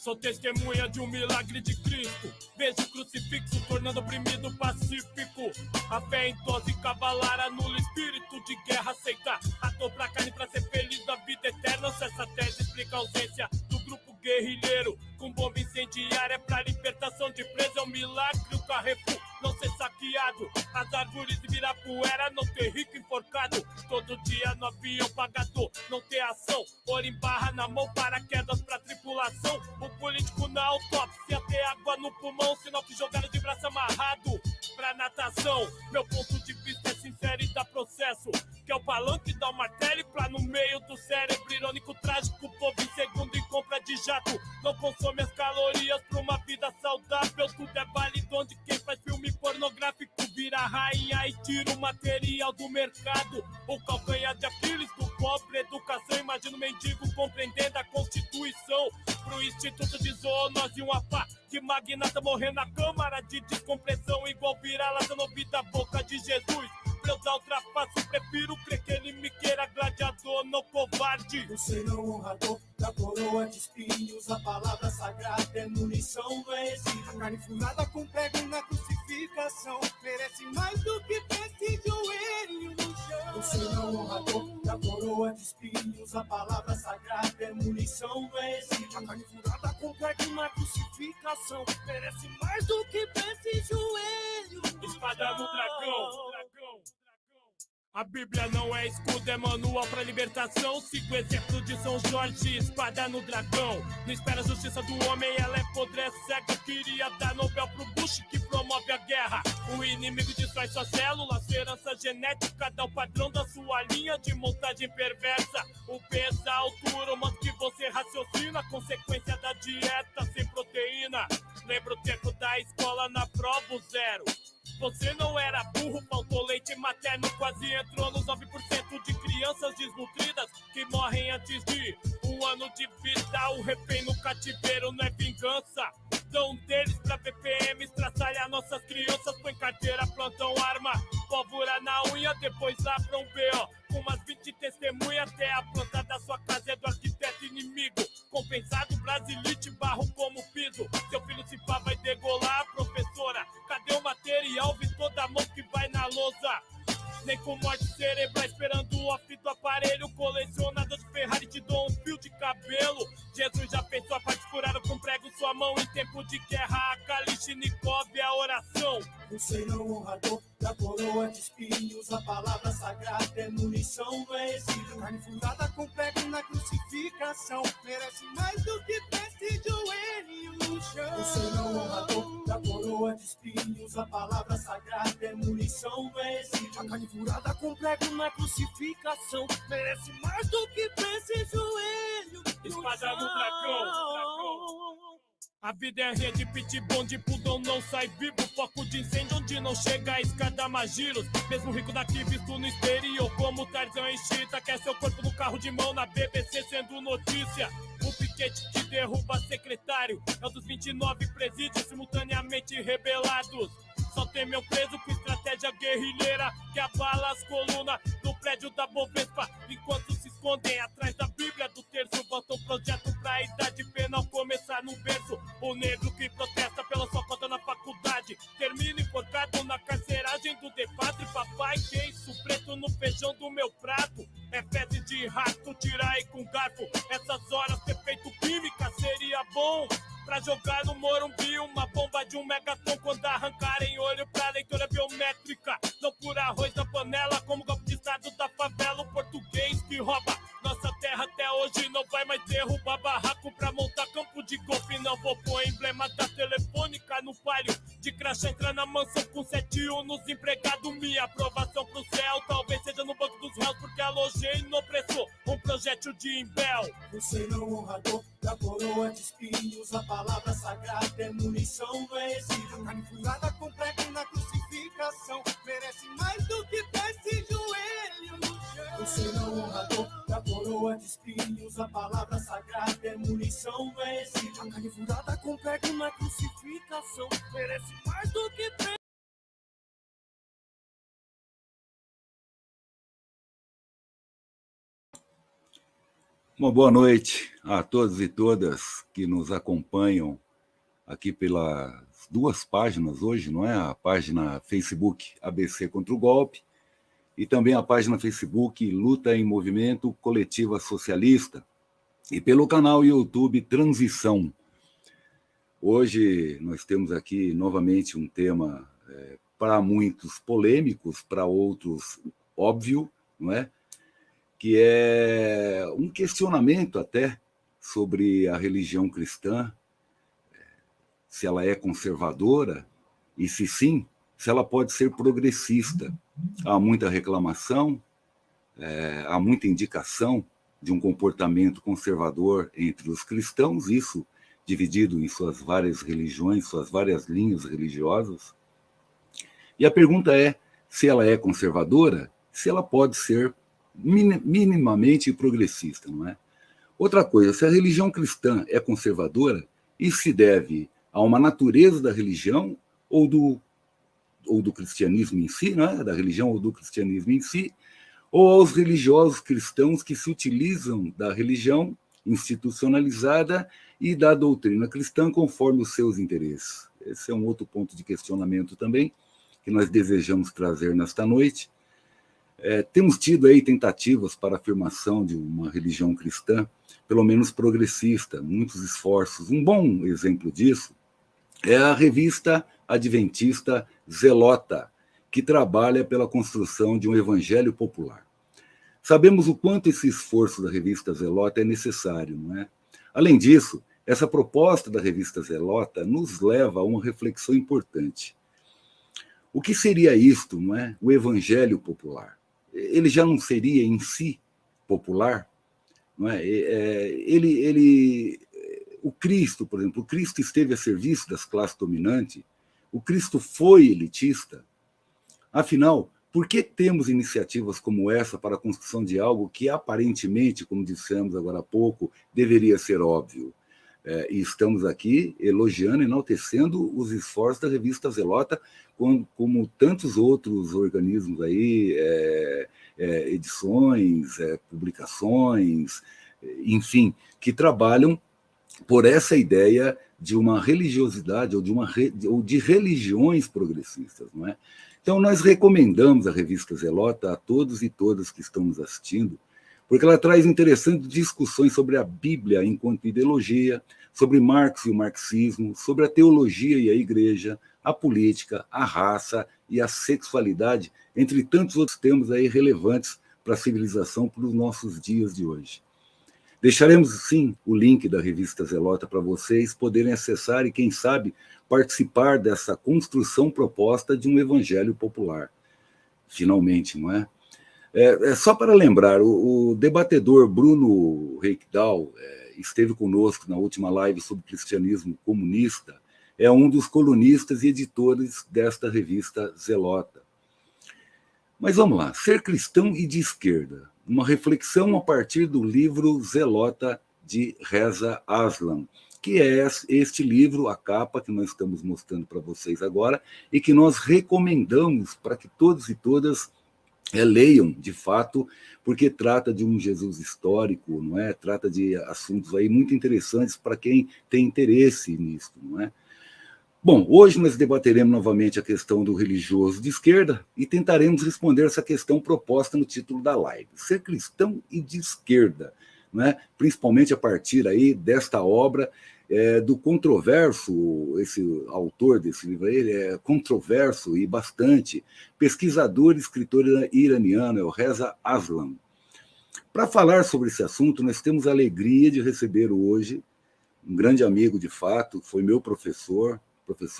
Sou testemunha de um milagre de Cristo. Vejo o crucifixo tornando oprimido pacífico. A fé em dose cavalar anula espírito de guerra. Aceita ator pra carne pra ser feliz na vida eterna. Se essa tese explica a ausência do grupo guerrilheiro com bomba incendiária pra libertação de preso. É um milagre o Carrefour não ser saqueado, as árvores virar poeira, não ter rico enforcado. Todo dia no avião pagador, não ter ação. Ouro em barra na mão, paraquedas pra tripulação. O político na autópsia, ter água no pulmão, sinal que jogaram de braço amarrado pra natação. Meu ponto de vista é sincero e dá processo, que é o palanque dá o martelo pra no meio do cérebro irônico trágico. O povo em segundo em compra de jato não consome as calorias pra uma vida saudável. Tudo é válido onde quem faz filme pornográfico vira rainha e tira o material do mercado. O calcanhar de Aquiles do pobre, educação. Imagina o mendigo compreendendo a Constituição. Pro Instituto de Zoonose, uma pá de magnata morrendo na câmara de descompressão, igual vira-lata no ouvido da boca de Jesus. Pra eu dar o trapaço, prefiro crer que ele me queira gladiador, não covarde. Você não honrador da coroa de espinhos, a palavra sagrada é munição, não é exílio. Carne furada com prego na crucificação, merece mais do que peste joelho no chão. Você não honrador da coroa de espinhos, a palavra sagrada é munição, não é exílio. A carne furada com prego na crucificação, merece mais do que peste joelho no Espada no dragão. A Bíblia não é escudo, é manual pra libertação. Sigo o exemplo de São Jorge, espada no dragão. Não espera a justiça do homem, ela é podre, é cega. Queria dar Nobel pro Bush que promove a guerra. O inimigo destrói suas células, sua herança genética dá o padrão da sua linha de montagem perversa. O peso, a altura, o modo que você raciocina, consequência da dieta sem proteína. Lembra o tempo da escola na prova, o zero. Você não era burro, faltou leite materno, quase entrou nos 9% de crianças desnutridas que morrem antes de um ano de vida. O refém no cativeiro não é vingança. Dão deles pra VPM estraçalhar nossas crianças, põe carteira, plantam arma, pólvora na unha, depois abram BO. Com umas 20 testemunhas até a planta da sua casa é do arquiteto inimigo. Compensado, brasilite, barro como piso. Seu filho se pá, vai degolar, professora. Cadê o material? Vi toda a mão que vai na lousa. Nem com morte cerebral, esperando o off do aparelho. Colecionador de Ferrari, te dou um fio de cabelo. Jesus já fez sua parte, curaram com prego sua mão. Em tempo de guerra, a Kalishnikov é a oração. Você não honrador da coroa de espinhos, a palavra sagrada é munição, não é exílio. Carne furada com prego na crucificação, merece mais do que peste joelho no chão. Você não honrador da coroa de espinhos, a palavra sagrada é munição, não é exílio. A carne furada com prego na crucificação, merece mais do que peste joelho no Espada no dragão. A vida é rede, pitbull de pudão não sai vivo. Foco de incêndio onde não chega a escada Magiros. Mesmo rico daqui visto no exterior como Tarzan e Chita. Quer seu corpo no carro de mão na BBC sendo notícia. O piquete que derruba secretário é o dos 29 presídios simultaneamente rebelados. Só tem meu preso com estratégia guerrilheira que abala as colunas do prédio da Bovespa. Enquanto se escondem atrás da Bíblia do terço, botam projeto pra idade penal começar no berço. O negro que protesta pela sua cota na faculdade termina enforcado na carceragem do debate. Papai, que isso? Preto no feijão do meu prato. É fezes de rato, tirar aí com garfo. Essas horas ter feito química seria bom. Pra jogar no Morumbi uma bomba de 1 megaton quando arrancarem olho pra leitura biométrica. Não por arroz na panela como golpe de estado da favela. O português que rouba nossa terra até hoje não vai mais derrubar barraco pra montar campo de golfe. Não vou pôr emblema da telefônica no palio de crachá, entrar na mansão com 7 nos empregado. Minha aprovação pro céu talvez seja no banco dos réus, porque alojei no opressor um projétil de Imbel. Você não honrador da coroa de espinhos, a palavra sagrada é munição, não é exílio. Carne furada com prego na crucificação, merece mais do que peste joelho no chão. Você não honrador da coroa de espinhos, a palavra sagrada é munição, não é exílio. A carne furada com prego na crucificação, merece mais do que peste. Uma boa noite a todos e todas que nos acompanham aqui pelas duas páginas hoje, não é? A página Facebook ABC contra o Golpe e também a página Facebook Luta em Movimento Coletiva Socialista e pelo canal YouTube Transição. Hoje nós temos aqui novamente um tema para muitos polêmicos, para outros óbvio, não é? Que é um questionamento até sobre a religião cristã, se ela é conservadora e, se sim, se ela pode ser progressista. Há muita reclamação, há muita indicação de um comportamento conservador entre os cristãos, isso dividido em suas várias religiões, suas várias linhas religiosas. E a pergunta é se ela é conservadora, se ela pode ser minimamente progressista, não é? Outra coisa, se a religião cristã é conservadora, isso se deve a uma natureza da religião ou do cristianismo em si, não é? Da religião ou do cristianismo em si, ou aos religiosos cristãos que se utilizam da religião institucionalizada e da doutrina cristã conforme os seus interesses. Esse é um outro ponto de questionamento também que nós desejamos trazer nesta noite. Temos tido aí tentativas para a afirmação de uma religião cristã, pelo menos progressista, muitos esforços. Um bom exemplo disso é a revista adventista Zelota, que trabalha pela construção de um evangelho popular. Sabemos o quanto esse esforço da revista Zelota é necessário, não é? Além disso, essa proposta da revista Zelota nos leva a uma reflexão importante. O que seria isto, não é? O evangelho popular. Ele já não seria em si popular, não é? O Cristo, por exemplo, o Cristo esteve a serviço das classes dominantes, o Cristo foi elitista. Afinal, por que temos iniciativas como essa para a construção de algo que aparentemente, como dissemos agora há pouco, deveria ser óbvio? E estamos aqui elogiando, enaltecendo os esforços da revista Zelota, como tantos outros organismos aí, edições, publicações, enfim, que trabalham por essa ideia de uma religiosidade ou de religiões progressistas, não é? Então, nós recomendamos a revista Zelota a todos e todas que estão nos assistindo, porque ela traz interessantes discussões sobre a Bíblia enquanto ideologia, sobre Marx e o marxismo, sobre a teologia e a igreja, a política, a raça e a sexualidade, entre tantos outros temas aí relevantes para a civilização para os nossos dias de hoje. Deixaremos, sim, o link da revista Zelota para vocês poderem acessar e, quem sabe, participar dessa construção proposta de um evangelho popular. Finalmente, não é? Só para lembrar, o debatedor Bruno Reikdal esteve conosco na última live sobre cristianismo comunista, é um dos colunistas e editores desta revista Zelota. Mas vamos lá, ser cristão e de esquerda, uma reflexão a partir do livro Zelota de Reza Aslan, que é este livro, a capa que nós estamos mostrando para vocês agora, e que nós recomendamos para que todos e todas leiam, de fato, porque trata de um Jesus histórico, não é? Trata de assuntos aí muito interessantes para quem tem interesse nisso, não é? Bom, hoje nós debateremos novamente a questão do religioso de esquerda e tentaremos responder essa questão proposta no título da live. Ser cristão e de esquerda, não é? Principalmente a partir aí desta obra do controverso, esse autor desse livro aí, ele é controverso e bastante, pesquisador e escritor iraniano, é o Reza Aslan. Para falar sobre esse assunto, nós temos a alegria de receber hoje um grande amigo, de fato, foi meu professor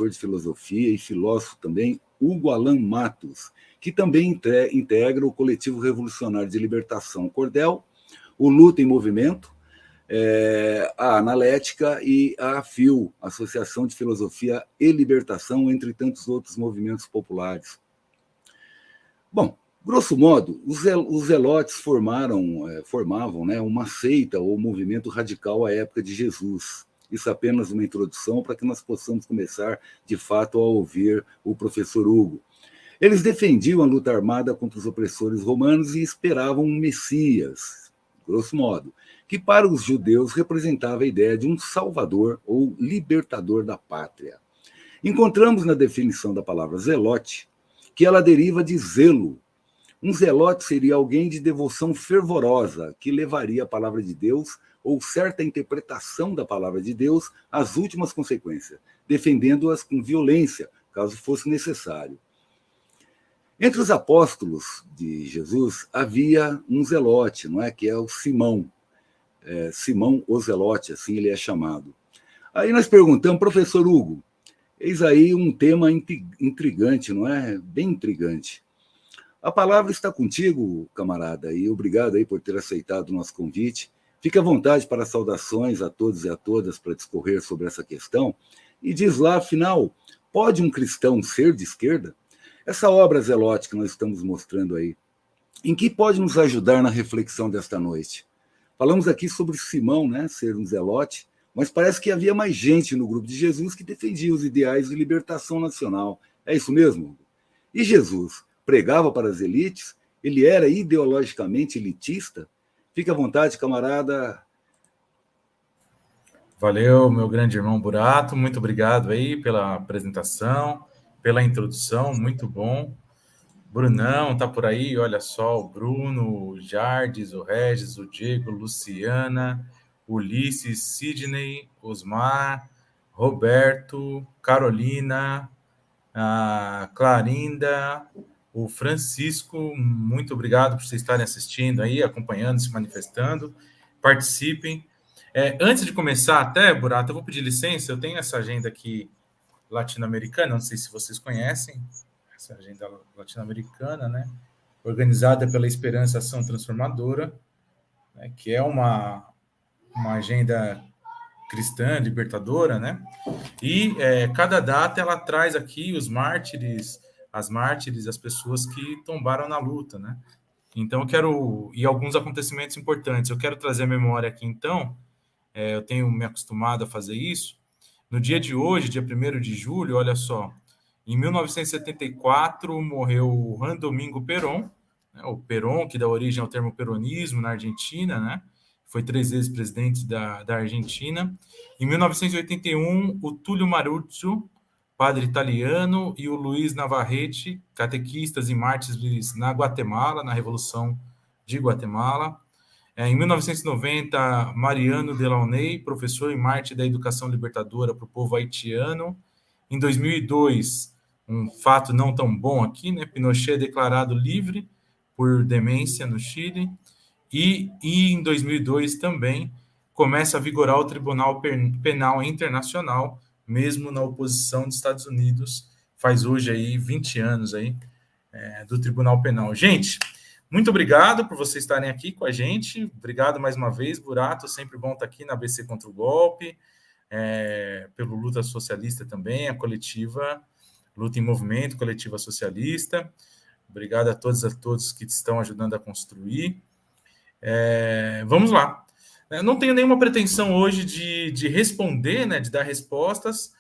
de filosofia e filósofo também, Hugo Alan Matos, que também integra o Coletivo Revolucionário de Libertação Cordel, o Luta em Movimento, a Analética e a AFIL, Associação de Filosofia e Libertação, entre tantos outros movimentos populares. Bom, grosso modo, os zelotes formavam, né, uma seita ou movimento radical à época de Jesus. Isso é apenas uma introdução para que nós possamos começar, de fato, a ouvir o professor Hugo. Eles defendiam a luta armada contra os opressores romanos e esperavam um Messias, grosso modo, que para os judeus representava a ideia de um salvador ou libertador da pátria. Encontramos na definição da palavra zelote que ela deriva de zelo. Um zelote seria alguém de devoção fervorosa, que levaria a palavra de Deus ou certa interpretação da palavra de Deus às últimas consequências, defendendo-as com violência, caso fosse necessário. Entre os apóstolos de Jesus havia um zelote, não é? Que é o Simão. Simão o Zelote, assim ele é chamado. Aí nós perguntamos, professor Hugo, eis aí um tema intrigante, não é? Bem intrigante. A palavra está contigo, camarada, e obrigado aí por ter aceitado o nosso convite. Fique à vontade para saudações a todos e a todas para discorrer sobre essa questão. E diz lá, afinal, pode um cristão ser de esquerda? Essa obra zelote que nós estamos mostrando aí, em que pode nos ajudar na reflexão desta noite? Falamos aqui sobre Simão, né, ser um zelote, mas parece que havia mais gente no grupo de Jesus que defendia os ideais de libertação nacional. É isso mesmo? E Jesus pregava para as elites? Ele era ideologicamente elitista? Fique à vontade, camarada. Valeu, meu grande irmão Burato. Muito obrigado aí pela apresentação, pela introdução, muito bom. Brunão tá por aí, olha só, o Bruno, o Jardes, o Regis, o Diego, Luciana, Ulisses, Sidney, Osmar, Roberto, Carolina, a Clarinda, o Francisco, muito obrigado por vocês estarem assistindo aí, acompanhando, se manifestando. Participem. Antes de começar até, Burato, eu vou pedir licença, eu tenho essa agenda aqui latino-americana, não sei se vocês conhecem, essa agenda latino-americana, né? Organizada pela Esperança Ação Transformadora, né? Que é uma agenda cristã, libertadora, né? E cada data ela traz aqui os mártires, as pessoas que tombaram na luta, né? Então e alguns acontecimentos importantes. Eu quero trazer a memória aqui, então, eu tenho me acostumado a fazer isso. No dia de hoje, dia 1º de julho, olha só, em 1974 morreu Juan Domingo Perón, né, o Perón, que dá origem ao termo peronismo na Argentina, né? Foi 3 vezes presidente da Argentina. Em 1981, o Túlio Maruzzo, padre italiano, e o Luiz Navarrete, catequistas e mártires na Guatemala, na Revolução de Guatemala. Em 1990, Mariano Delaunay, professor e mártir da educação libertadora para o povo haitiano. Em 2002, um fato não tão bom aqui, né? Pinochet é declarado livre por demência no Chile. E em 2002 também começa a vigorar o Tribunal Penal Internacional, mesmo na oposição dos Estados Unidos. Faz hoje aí 20 anos aí, do Tribunal Penal. Gente, muito obrigado por vocês estarem aqui com a gente. Obrigado mais uma vez, Burato. Sempre bom estar aqui na ABC Contra o Golpe. Pelo Luta Socialista também, a coletiva Luta em Movimento, coletiva socialista. Obrigado a todos que estão ajudando a construir. Vamos lá. Não tenho nenhuma pretensão hoje de responder, né, de dar respostas,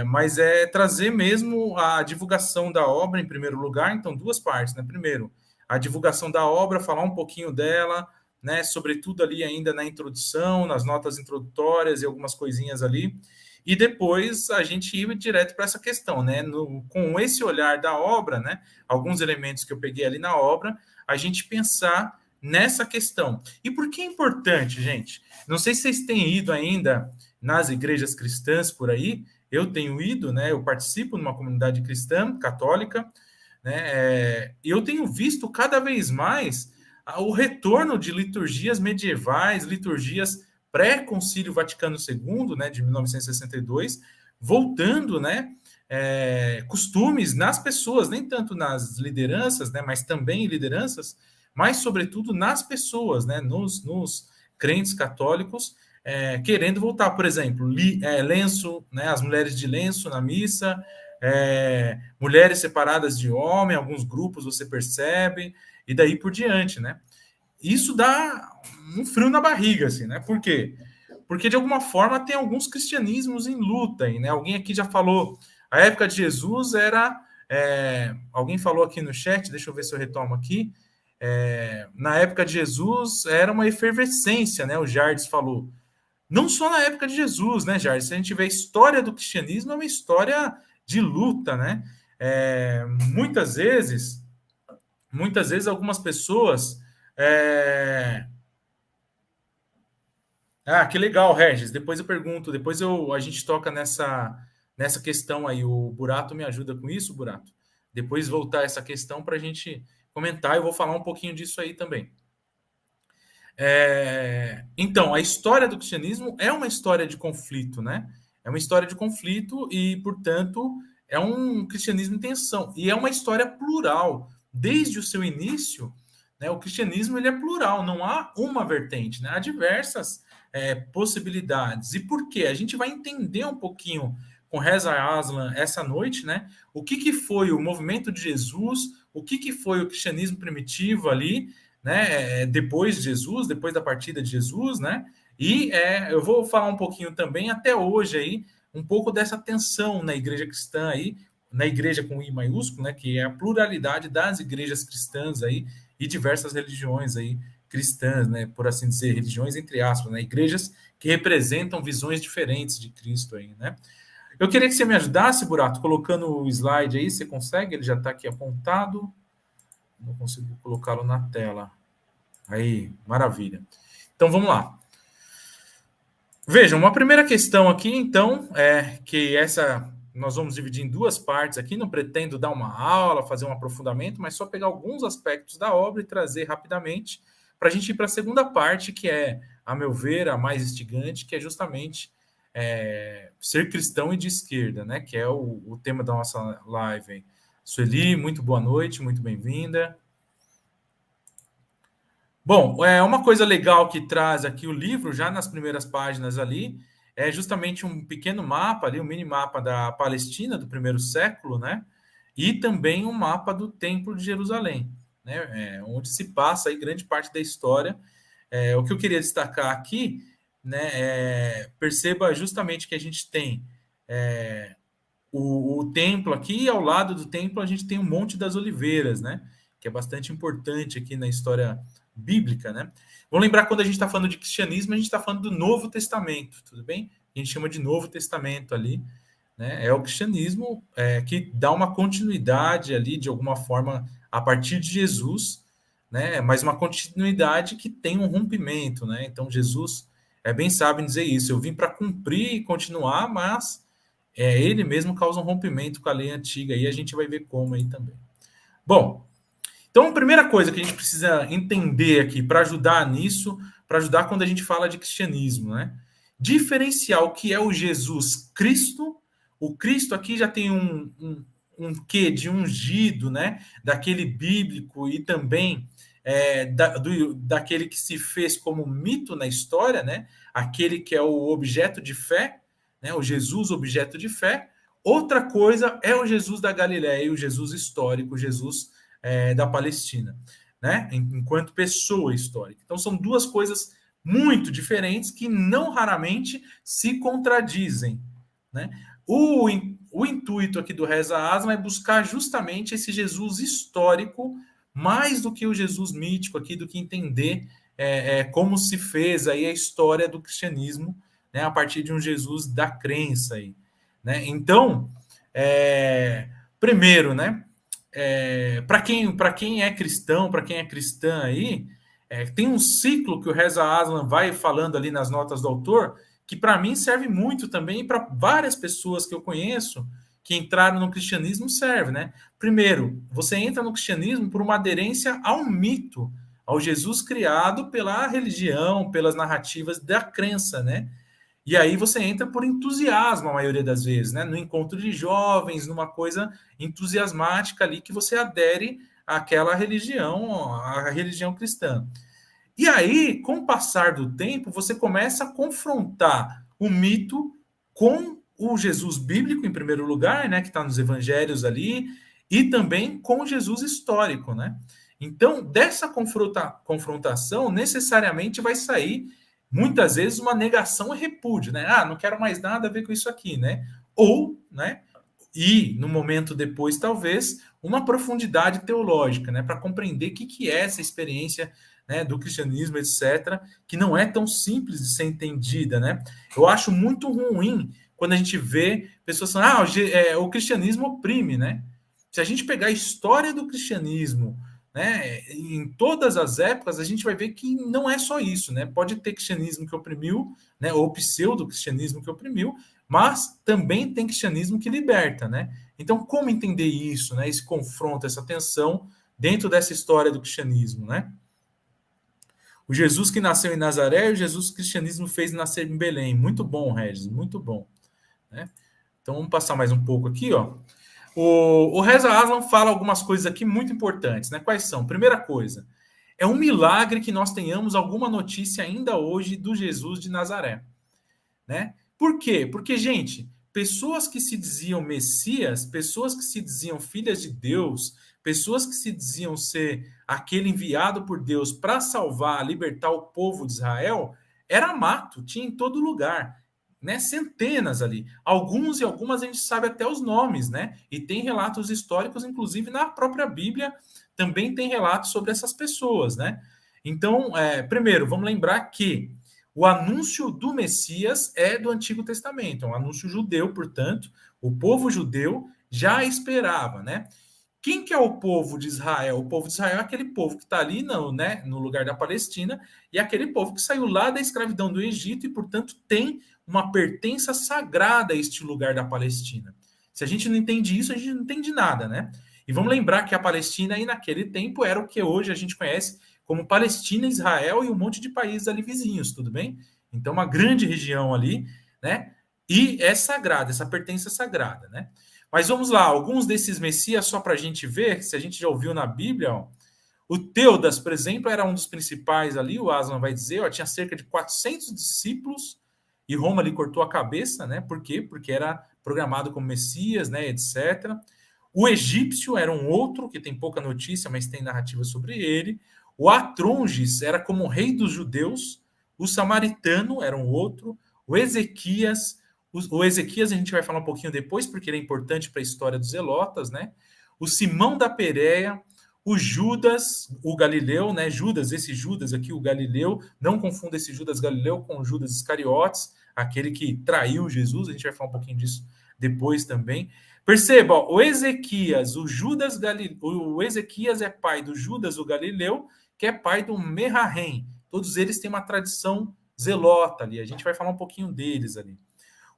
mas trazer mesmo a divulgação da obra em primeiro lugar. Então, 2 partes, né? Primeiro, a divulgação da obra, falar um pouquinho dela, né, sobretudo ali ainda na introdução, nas notas introdutórias e algumas coisinhas ali, e depois a gente ir direto para essa questão, né, com esse olhar da obra, né, alguns elementos que eu peguei ali na obra, a gente pensar nessa questão. E por que é importante, gente? Não sei se vocês têm ido ainda nas igrejas cristãs por aí, eu tenho ido, né, eu participo numa comunidade cristã, católica, né, e eu tenho visto cada vez mais o retorno de liturgias medievais, liturgias pré-Concílio Vaticano II, né, de 1962, voltando, né, costumes nas pessoas, nem tanto nas lideranças, né, mas também em lideranças, mas sobretudo nas pessoas, né, nos crentes católicos, querendo voltar, por exemplo, lenço, né, as mulheres de lenço na missa, mulheres separadas de homem, alguns grupos você percebe, e daí por diante, né? Isso dá um frio na barriga, assim, né? Por quê? Porque, de alguma forma, tem alguns cristianismos em luta, né? Alguém aqui já falou, a época de Jesus era... alguém falou aqui no chat, deixa eu ver se eu retomo aqui, na época de Jesus era uma efervescência, né? O Jardes falou. Não só na época de Jesus, né, Jardim? Se a gente vê a história do cristianismo, é uma história de luta, né? Muitas vezes algumas pessoas... Ah, que legal, Regis. Depois eu pergunto, a gente toca nessa questão aí. O Burato me ajuda com isso, Burato? Depois voltar essa questão para a gente comentar. Eu vou falar um pouquinho disso aí também. Então, a história do cristianismo é uma história de conflito, né? É uma história de conflito e, portanto, é um cristianismo em tensão. E é uma história plural. Desde o seu início, né, o cristianismo ele é plural, não há uma vertente, né? Há diversas possibilidades. E por quê? A gente vai entender um pouquinho com Reza Aslan essa noite, né? O que foi o movimento de Jesus, o que foi o cristianismo primitivo ali, né, depois de Jesus, depois da partida de Jesus, né? E eu vou falar um pouquinho também, até hoje, aí, um pouco dessa tensão na igreja cristã aí, na igreja com I maiúsculo, né? Que é a pluralidade das igrejas cristãs aí e diversas religiões aí cristãs, né? Por assim dizer, religiões entre aspas, né? Igrejas que representam visões diferentes de Cristo aí, né? Eu queria que você me ajudasse, Burato, colocando o slide aí, você consegue? Ele já está aqui apontado. Não consigo colocá-lo na tela. Aí, maravilha. Então, vamos lá. Vejam, uma primeira questão aqui, então, é que nós vamos dividir em duas partes aqui, não pretendo dar uma aula, fazer um aprofundamento, mas só pegar alguns aspectos da obra e trazer rapidamente para a gente ir para a segunda parte, que é, a meu ver, a mais instigante, que é justamente ser cristão e de esquerda, né? Que é o tema da nossa live aí. Sueli, muito boa noite, muito bem-vinda. Bom, uma coisa legal que traz aqui o livro, já nas primeiras páginas ali, é justamente um pequeno mapa ali, um mini mapa da Palestina do primeiro século, né? E também um mapa do Templo de Jerusalém, né? Onde se passa aí grande parte da história. O que eu queria destacar aqui, né? Perceba justamente que a gente tem o templo aqui, e ao lado do templo a gente tem o Monte das Oliveiras, né? Que é bastante importante aqui na história bíblica, né? Vamos lembrar, quando a gente está falando de cristianismo, a gente está falando do Novo Testamento, tudo bem? A gente chama de Novo Testamento ali, né? É o cristianismo que dá uma continuidade ali, de alguma forma, a partir de Jesus, né? Mas uma continuidade que tem um rompimento, né? Então, Jesus bem sabe dizer isso. Eu vim para cumprir e continuar, mas ele mesmo causa um rompimento com a lei antiga, e a gente vai ver como aí também. Bom, então a primeira coisa que a gente precisa entender aqui para ajudar nisso, para ajudar quando a gente fala de cristianismo, né? Diferenciar o que é o Jesus Cristo. O Cristo aqui já tem um quê de ungido, né? Daquele bíblico e também daquele que se fez como mito na história, né? Aquele que é o objeto de fé, né? O Jesus objeto de fé. Outra coisa é o Jesus da Galileia, o Jesus histórico, o Jesus da Palestina, né? Enquanto pessoa histórica. Então são duas coisas muito diferentes que não raramente se contradizem, né? O intuito aqui do Reza Aslan é buscar justamente esse Jesus histórico, mais do que o Jesus mítico aqui, do que entender como se fez aí a história do cristianismo, né, a partir de um Jesus da crença aí, né? Então, primeiro, né, para quem é cristão, para quem é cristã aí, tem um ciclo que o Reza Aslan vai falando ali nas notas do autor, que para mim serve muito também, e para várias pessoas que eu conheço que entraram no cristianismo serve, né? Primeiro, você entra no cristianismo por uma aderência ao mito, ao Jesus criado pela religião, pelas narrativas da crença, né? E aí você entra por entusiasmo, a maioria das vezes, né? No encontro de jovens, numa coisa entusiasmática ali, que você adere àquela religião, à religião cristã. E aí, com o passar do tempo, você começa a confrontar o mito com o Jesus bíblico, em primeiro lugar, né? Que está nos evangelhos ali, e também com o Jesus histórico, né? Então, dessa confrontação, necessariamente vai sair muitas vezes uma negação e repúdio, né? Não quero mais nada a ver com isso aqui, né? Ou, né? e, no momento depois, talvez, uma profundidade teológica, né, para compreender o que é essa experiência, né, do cristianismo, etc., que não é tão simples de ser entendida, né? Eu acho muito ruim quando a gente vê pessoas falando, o cristianismo oprime, né? Se a gente pegar a história do cristianismo, né, em todas as épocas, a gente vai ver que não é só isso, né? Pode ter cristianismo que oprimiu, né, ou pseudo-cristianismo que oprimiu, mas também tem cristianismo que liberta, né? Então, como entender isso, né? Esse confronto, essa tensão dentro dessa história do cristianismo, né? O Jesus que nasceu em Nazaré e o Jesus que o cristianismo fez nascer em Belém. Muito bom, Regis, muito bom, né? Então, vamos passar mais um pouco aqui, ó. O Reza Aslan fala algumas coisas aqui muito importantes, né? Quais são? Primeira coisa, é um milagre que nós tenhamos alguma notícia ainda hoje do Jesus de Nazaré, né? Por quê? Porque, gente, pessoas que se diziam Messias, pessoas que se diziam filhas de Deus, pessoas que se diziam ser aquele enviado por Deus para salvar, libertar o povo de Israel, era mato, tinha em todo lugar, né? Centenas ali. Alguns e algumas a gente sabe até os nomes, né? E tem relatos históricos, inclusive na própria Bíblia também tem relatos sobre essas pessoas, né? Então, primeiro, vamos lembrar que o anúncio do Messias é do Antigo Testamento, é um anúncio judeu, portanto, o povo judeu já esperava, né? Quem que é o povo de Israel? O povo de Israel é aquele povo que está ali no lugar da Palestina, e aquele povo que saiu lá da escravidão do Egito e, portanto, tem uma pertença sagrada a este lugar da Palestina. Se a gente não entende isso, a gente não entende nada, né? E vamos lembrar que a Palestina, aí naquele tempo, era o que hoje a gente conhece como Palestina, Israel e um monte de países ali vizinhos, tudo bem? Então, uma grande região ali, né? E é sagrada, essa pertença sagrada, né? Mas vamos lá, alguns desses messias, só para a gente ver, se a gente já ouviu na Bíblia, ó, o Teudas, por exemplo, era um dos principais ali, o Aslan vai dizer, ó, tinha cerca de 400 discípulos, e Roma ali cortou a cabeça, né? Por quê? Porque era programado como Messias, né, etc. O egípcio era um outro, que tem pouca notícia, mas tem narrativa sobre ele. O Atronges era como rei dos judeus. O samaritano era um outro. O Ezequias a gente vai falar um pouquinho depois, porque ele é importante para a história dos zelotas, né? O Simão da Pérea, o Judas, o Galileu, né? Esse Judas aqui, o Galileu, não confunda esse Judas Galileu com o Judas Iscariotes, aquele que traiu Jesus, a gente vai falar um pouquinho disso depois também. Perceba, ó, o Ezequias é pai do Judas, o Galileu, que é pai do Merrahém. Todos eles têm uma tradição zelota ali, a gente vai falar um pouquinho deles ali.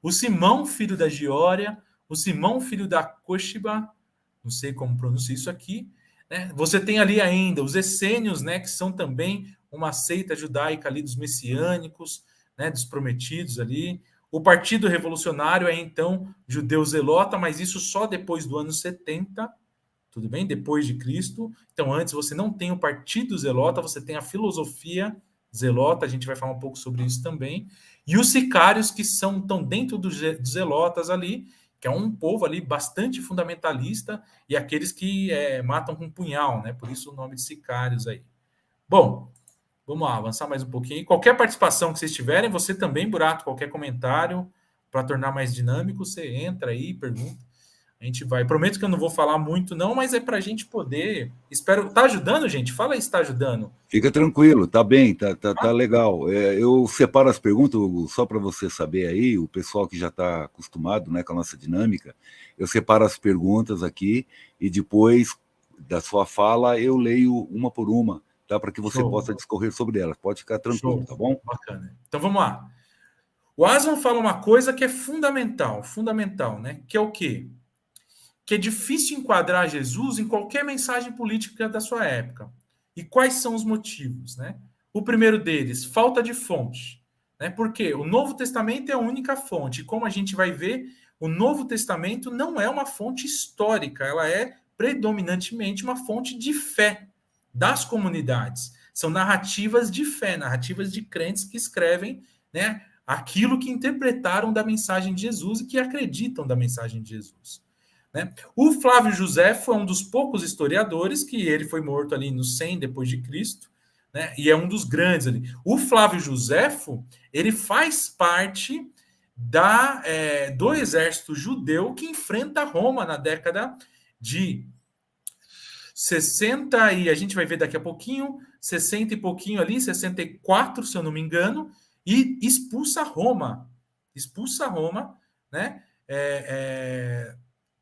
O Simão, filho da Giória, o Simão, filho da Cóxiba, não sei como pronuncia isso aqui, né? Você tem ali ainda os essênios, né, que são também uma seita judaica ali dos messiânicos, né, dos prometidos ali. O Partido Revolucionário é, então, judeu zelota, mas isso só depois do ano 70, tudo bem? Depois de Cristo. Então, antes você não tem o Partido Zelota, você tem a filosofia zelota, a gente vai falar um pouco sobre isso também. E os sicários, que estão dentro dos zelotas ali, que é um povo ali bastante fundamentalista, e aqueles que matam com punhal, né? Por isso o nome de sicários aí. Bom, vamos lá, avançar mais um pouquinho. Qualquer participação que vocês tiverem, você também, Burato, qualquer comentário, para tornar mais dinâmico, você entra aí, pergunta. A gente vai. Prometo que eu não vou falar muito, não, mas é para a gente poder. Espero. Tá ajudando, gente? Fala aí se está ajudando. Fica tranquilo, tá bem, tá legal. Eu separo as perguntas, Hugo, só para você saber aí, o pessoal que já está acostumado, né, com a nossa dinâmica, eu separo as perguntas aqui e depois da sua fala eu leio uma por uma, tá? Para que você possa discorrer sobre elas. Pode ficar tranquilo, tá bom? Bacana. Então vamos lá. O Aslan fala uma coisa que é fundamental, né? Que é o quê? Que é difícil enquadrar Jesus em qualquer mensagem política da sua época. E quais são os motivos, né? O primeiro deles, falta de fonte, né? Porque o Novo Testamento é a única fonte. E como a gente vai ver, o Novo Testamento não é uma fonte histórica, ela é predominantemente uma fonte de fé das comunidades. São narrativas de fé, narrativas de crentes que escrevem, né, aquilo que interpretaram da mensagem de Jesus e que acreditam da mensagem de Jesus. Né? O Flávio Josefo é um dos poucos historiadores que ele foi morto ali no 100 depois de Cristo, né? E é um dos grandes ali. O Flávio Josefo, ele faz parte do exército judeu que enfrenta Roma na década de 60, e a gente vai ver daqui a pouquinho, 60 e pouquinho ali, 64, se eu não me engano, e expulsa Roma, né,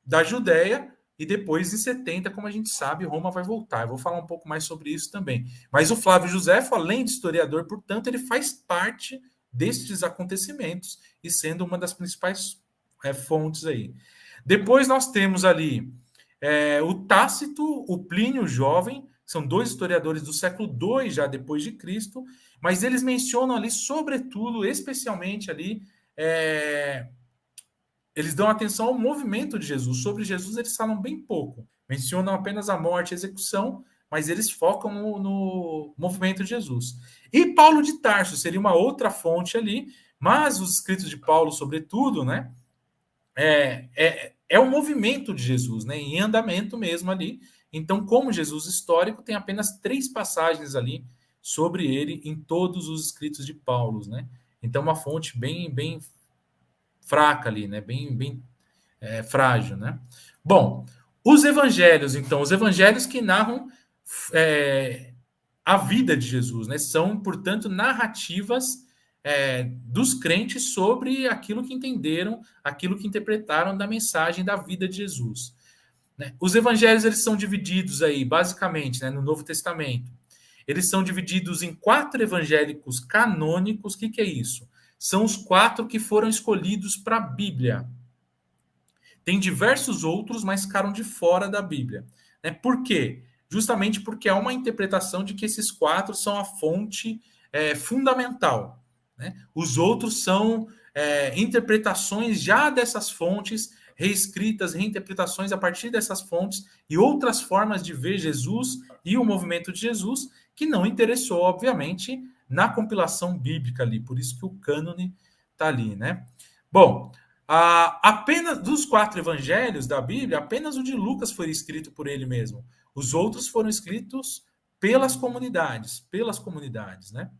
da Judéia, e depois em 70, como a gente sabe, Roma vai voltar. Eu vou falar um pouco mais sobre isso também. Mas o Flávio Josefo, além de historiador, portanto, ele faz parte destes acontecimentos e sendo uma das principais fontes aí. Depois nós temos ali o Tácito, o Plínio Jovem, são dois historiadores do século II já depois de Cristo, mas eles mencionam ali, sobretudo, especialmente ali, eles dão atenção ao movimento de Jesus. Sobre Jesus eles falam bem pouco, mencionam apenas a morte e a execução, mas eles focam no movimento de Jesus. E Paulo de Tarso seria uma outra fonte ali, mas os escritos de Paulo, sobretudo, né, é o movimento de Jesus, né, em andamento mesmo ali. Então, como Jesus histórico, tem apenas 3 passagens ali sobre ele em todos os escritos de Paulo, né? Então, uma fonte bem fraca ali, né? Bem frágil, né? Bom, os evangelhos, então, os evangelhos que narram a vida de Jesus, né? São, portanto, narrativas dos crentes sobre aquilo que entenderam, aquilo que interpretaram da mensagem da vida de Jesus. Né? Os evangelhos eles são divididos aí, basicamente, né, no Novo Testamento. Eles são divididos em 4 evangélicos canônicos. O que é isso? São os 4 que foram escolhidos para a Bíblia. Tem diversos outros, mas ficaram de fora da Bíblia. Né? Por quê? Justamente porque há uma interpretação de que esses 4 são a fonte fundamental. Né? Os outros são interpretações já dessas fontes, reescritas, reinterpretações a partir dessas fontes e outras formas de ver Jesus e o movimento de Jesus, que não interessou, obviamente, na compilação bíblica ali. Por isso que o cânone está ali, né? Bom, apenas dos 4 evangelhos da Bíblia, apenas o de Lucas foi escrito por ele mesmo. Os outros foram escritos pelas comunidades, né?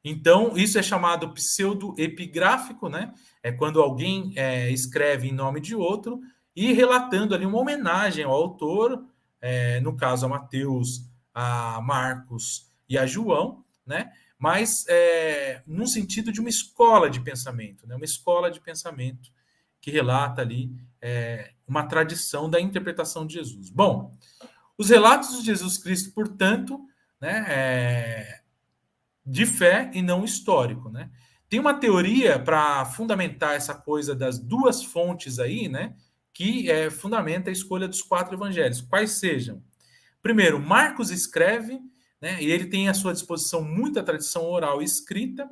Então, isso é chamado pseudo-epigráfico, né? É quando alguém escreve em nome de outro e relatando ali uma homenagem ao autor, no caso a Mateus, a Marcos e a João, né? Mas num sentido de uma escola de pensamento, né? Uma escola de pensamento que relata ali uma tradição da interpretação de Jesus. Bom, os relatos de Jesus Cristo, portanto, né, de fé e não histórico, né? Tem uma teoria para fundamentar essa coisa das 2 fontes aí, né? Que fundamenta a escolha dos 4 evangelhos. Quais sejam? Primeiro, Marcos escreve, né? E ele tem à sua disposição muita tradição oral e escrita,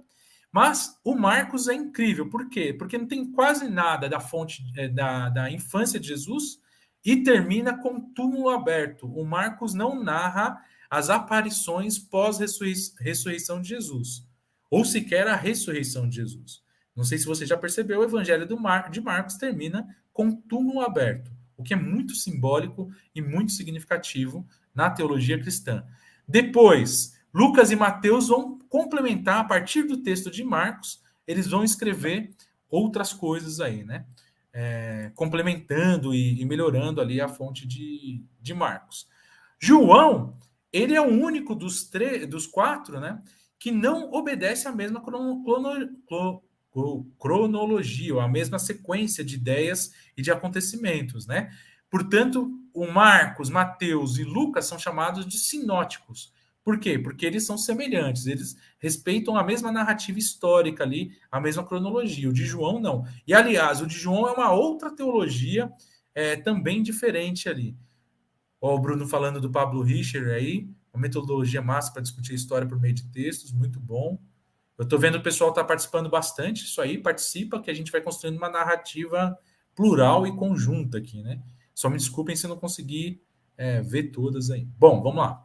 mas o Marcos é incrível. Por quê? Porque não tem quase nada da fonte da infância de Jesus e termina com túmulo aberto. O Marcos não narra as aparições pós-ressurreição de Jesus, ou sequer a ressurreição de Jesus. Não sei se você já percebeu, o evangelho de Marcos termina com túmulo aberto, o que é muito simbólico e muito significativo na teologia cristã. Depois, Lucas e Mateus vão complementar, a partir do texto de Marcos, eles vão escrever outras coisas aí, né? Complementando e melhorando ali a fonte de Marcos. João, ele é o único dos 4, né, que não obedece à mesma cronologia, ou à mesma sequência de ideias e de acontecimentos, né? Portanto, o Marcos, Mateus e Lucas são chamados de sinóticos. Por quê? Porque eles são semelhantes, eles respeitam a mesma narrativa histórica ali, a mesma cronologia. O de João, não. E, aliás, o de João é uma outra teologia também diferente ali. Ó, o Bruno falando do Pablo Richer aí, uma metodologia massa para discutir a história por meio de textos, muito bom. Eu estou vendo o pessoal está participando bastante, isso aí, participa, que a gente vai construindo uma narrativa plural e conjunta aqui, né? Só me desculpem se eu não conseguir ver todas aí. Bom, vamos lá.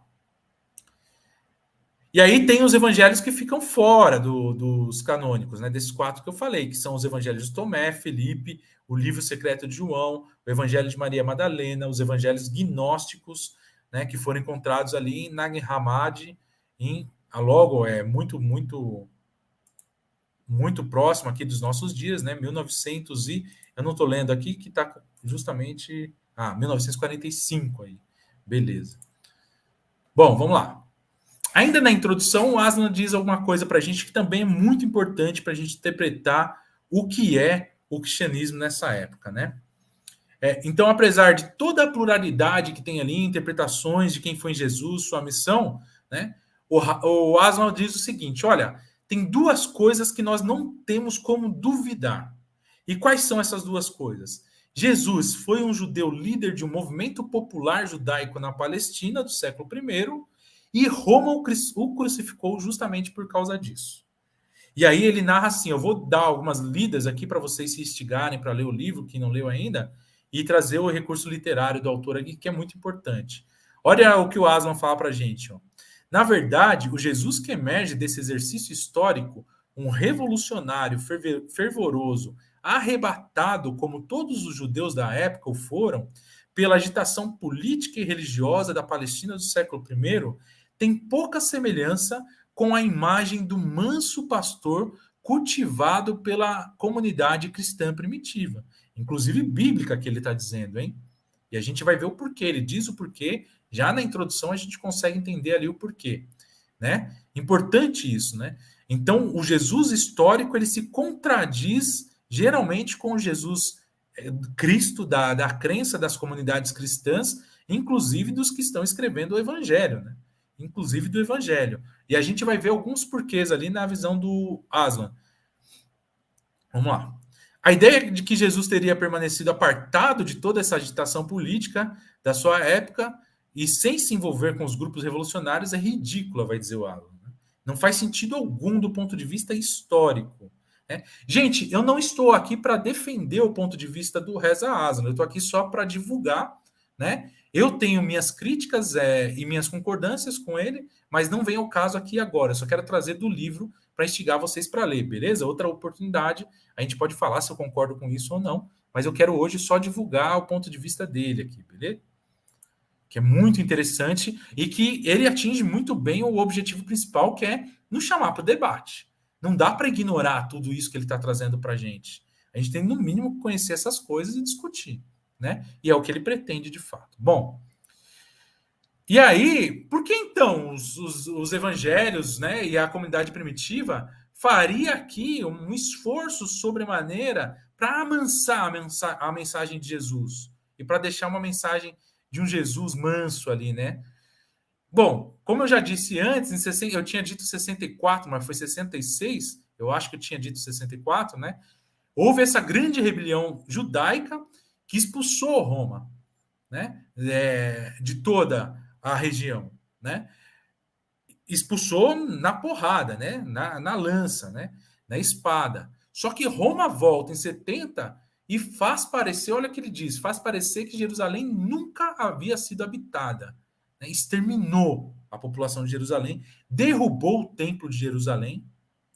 E aí tem os evangelhos que ficam fora dos canônicos, né? Desses 4 que eu falei, que são os evangelhos de Tomé, Felipe, o livro secreto de João, o evangelho de Maria Madalena, os evangelhos gnósticos, né? Que foram encontrados ali em Nag Hammadi, logo muito muito próximo aqui dos nossos dias, né? 1900 e... Eu não estou lendo aqui, que está justamente... 1945 aí. Beleza. Bom, vamos lá. Ainda na introdução, o Aslan diz alguma coisa para a gente que também é muito importante para a gente interpretar o que é o cristianismo nessa época, né? Então, apesar de toda a pluralidade que tem ali, interpretações de quem foi Jesus, sua missão, né? O Aslan diz o seguinte: olha, tem duas coisas que nós não temos como duvidar. E quais são essas duas coisas? Jesus foi um judeu líder de um movimento popular judaico na Palestina do século I, e Roma o crucificou justamente por causa disso. E aí ele narra assim, eu vou dar algumas lidas aqui para vocês se instigarem para ler o livro, quem não leu ainda, e trazer o recurso literário do autor aqui, que é muito importante. Olha o que o Aslan fala para a gente. Ó. Na verdade, o Jesus que emerge desse exercício histórico, um revolucionário fervoroso, arrebatado como todos os judeus da época o foram, pela agitação política e religiosa da Palestina do século I, tem pouca semelhança com a imagem do manso pastor cultivado pela comunidade cristã primitiva, inclusive bíblica que ele está dizendo, hein? E a gente vai ver o porquê, ele diz o porquê, já na introdução a gente consegue entender ali o porquê, né? Importante isso, né? Então, o Jesus histórico, ele se contradiz geralmente com o Jesus Cristo da crença das comunidades cristãs, inclusive dos que estão escrevendo o evangelho, né? Inclusive do evangelho. E a gente vai ver alguns porquês ali na visão do Aslan. Vamos lá. A ideia de que Jesus teria permanecido apartado de toda essa agitação política da sua época e sem se envolver com os grupos revolucionários é ridícula, vai dizer o Aslan. Não faz sentido algum do ponto de vista histórico. Né? Gente, eu não estou aqui para defender o ponto de vista do Reza Aslan, eu estou aqui só para divulgar, né? Eu tenho minhas críticas e minhas concordâncias com ele, mas não vem ao caso aqui agora. Eu só quero trazer do livro para instigar vocês para ler, beleza? Outra oportunidade, a gente pode falar se eu concordo com isso ou não, mas eu quero hoje só divulgar o ponto de vista dele aqui, beleza? Que é muito interessante e que ele atinge muito bem o objetivo principal, que é nos chamar para o debate. Não dá para ignorar tudo isso que ele está trazendo para a gente. A gente tem, no mínimo, que conhecer essas coisas e discutir. Né? E é o que ele pretende de fato. Bom, e aí, por que então os evangelhos, né, e a comunidade primitiva faria aqui um esforço sobremaneira para amansar a mensagem de Jesus e para deixar uma mensagem de um Jesus manso ali, né? Bom, como eu já disse antes, eu tinha dito 64, mas foi 66, eu acho que eu tinha dito 64, né? Houve essa grande rebelião judaica que expulsou Roma, né, de toda a região, né, expulsou na porrada, né, na lança, né, na espada. Só que Roma volta em 70 e faz parecer, olha o que ele diz, faz parecer que Jerusalém nunca havia sido habitada, né, exterminou a população de Jerusalém, derrubou o templo de Jerusalém,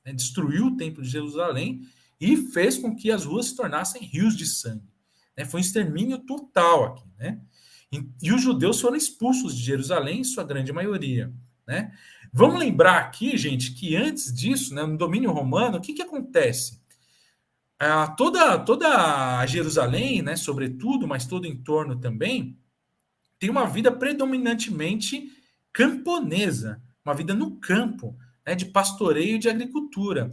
né, destruiu o templo de Jerusalém e fez com que as ruas se tornassem rios de sangue. Foi um extermínio total aqui, né? E os judeus foram expulsos de Jerusalém, em sua grande maioria, né? Vamos lembrar aqui, gente, que antes disso, né, no domínio romano, o que acontece? Toda a Jerusalém, né, sobretudo, mas todo o entorno também, tem uma vida predominantemente camponesa, uma vida no campo, né, de pastoreio e de agricultura.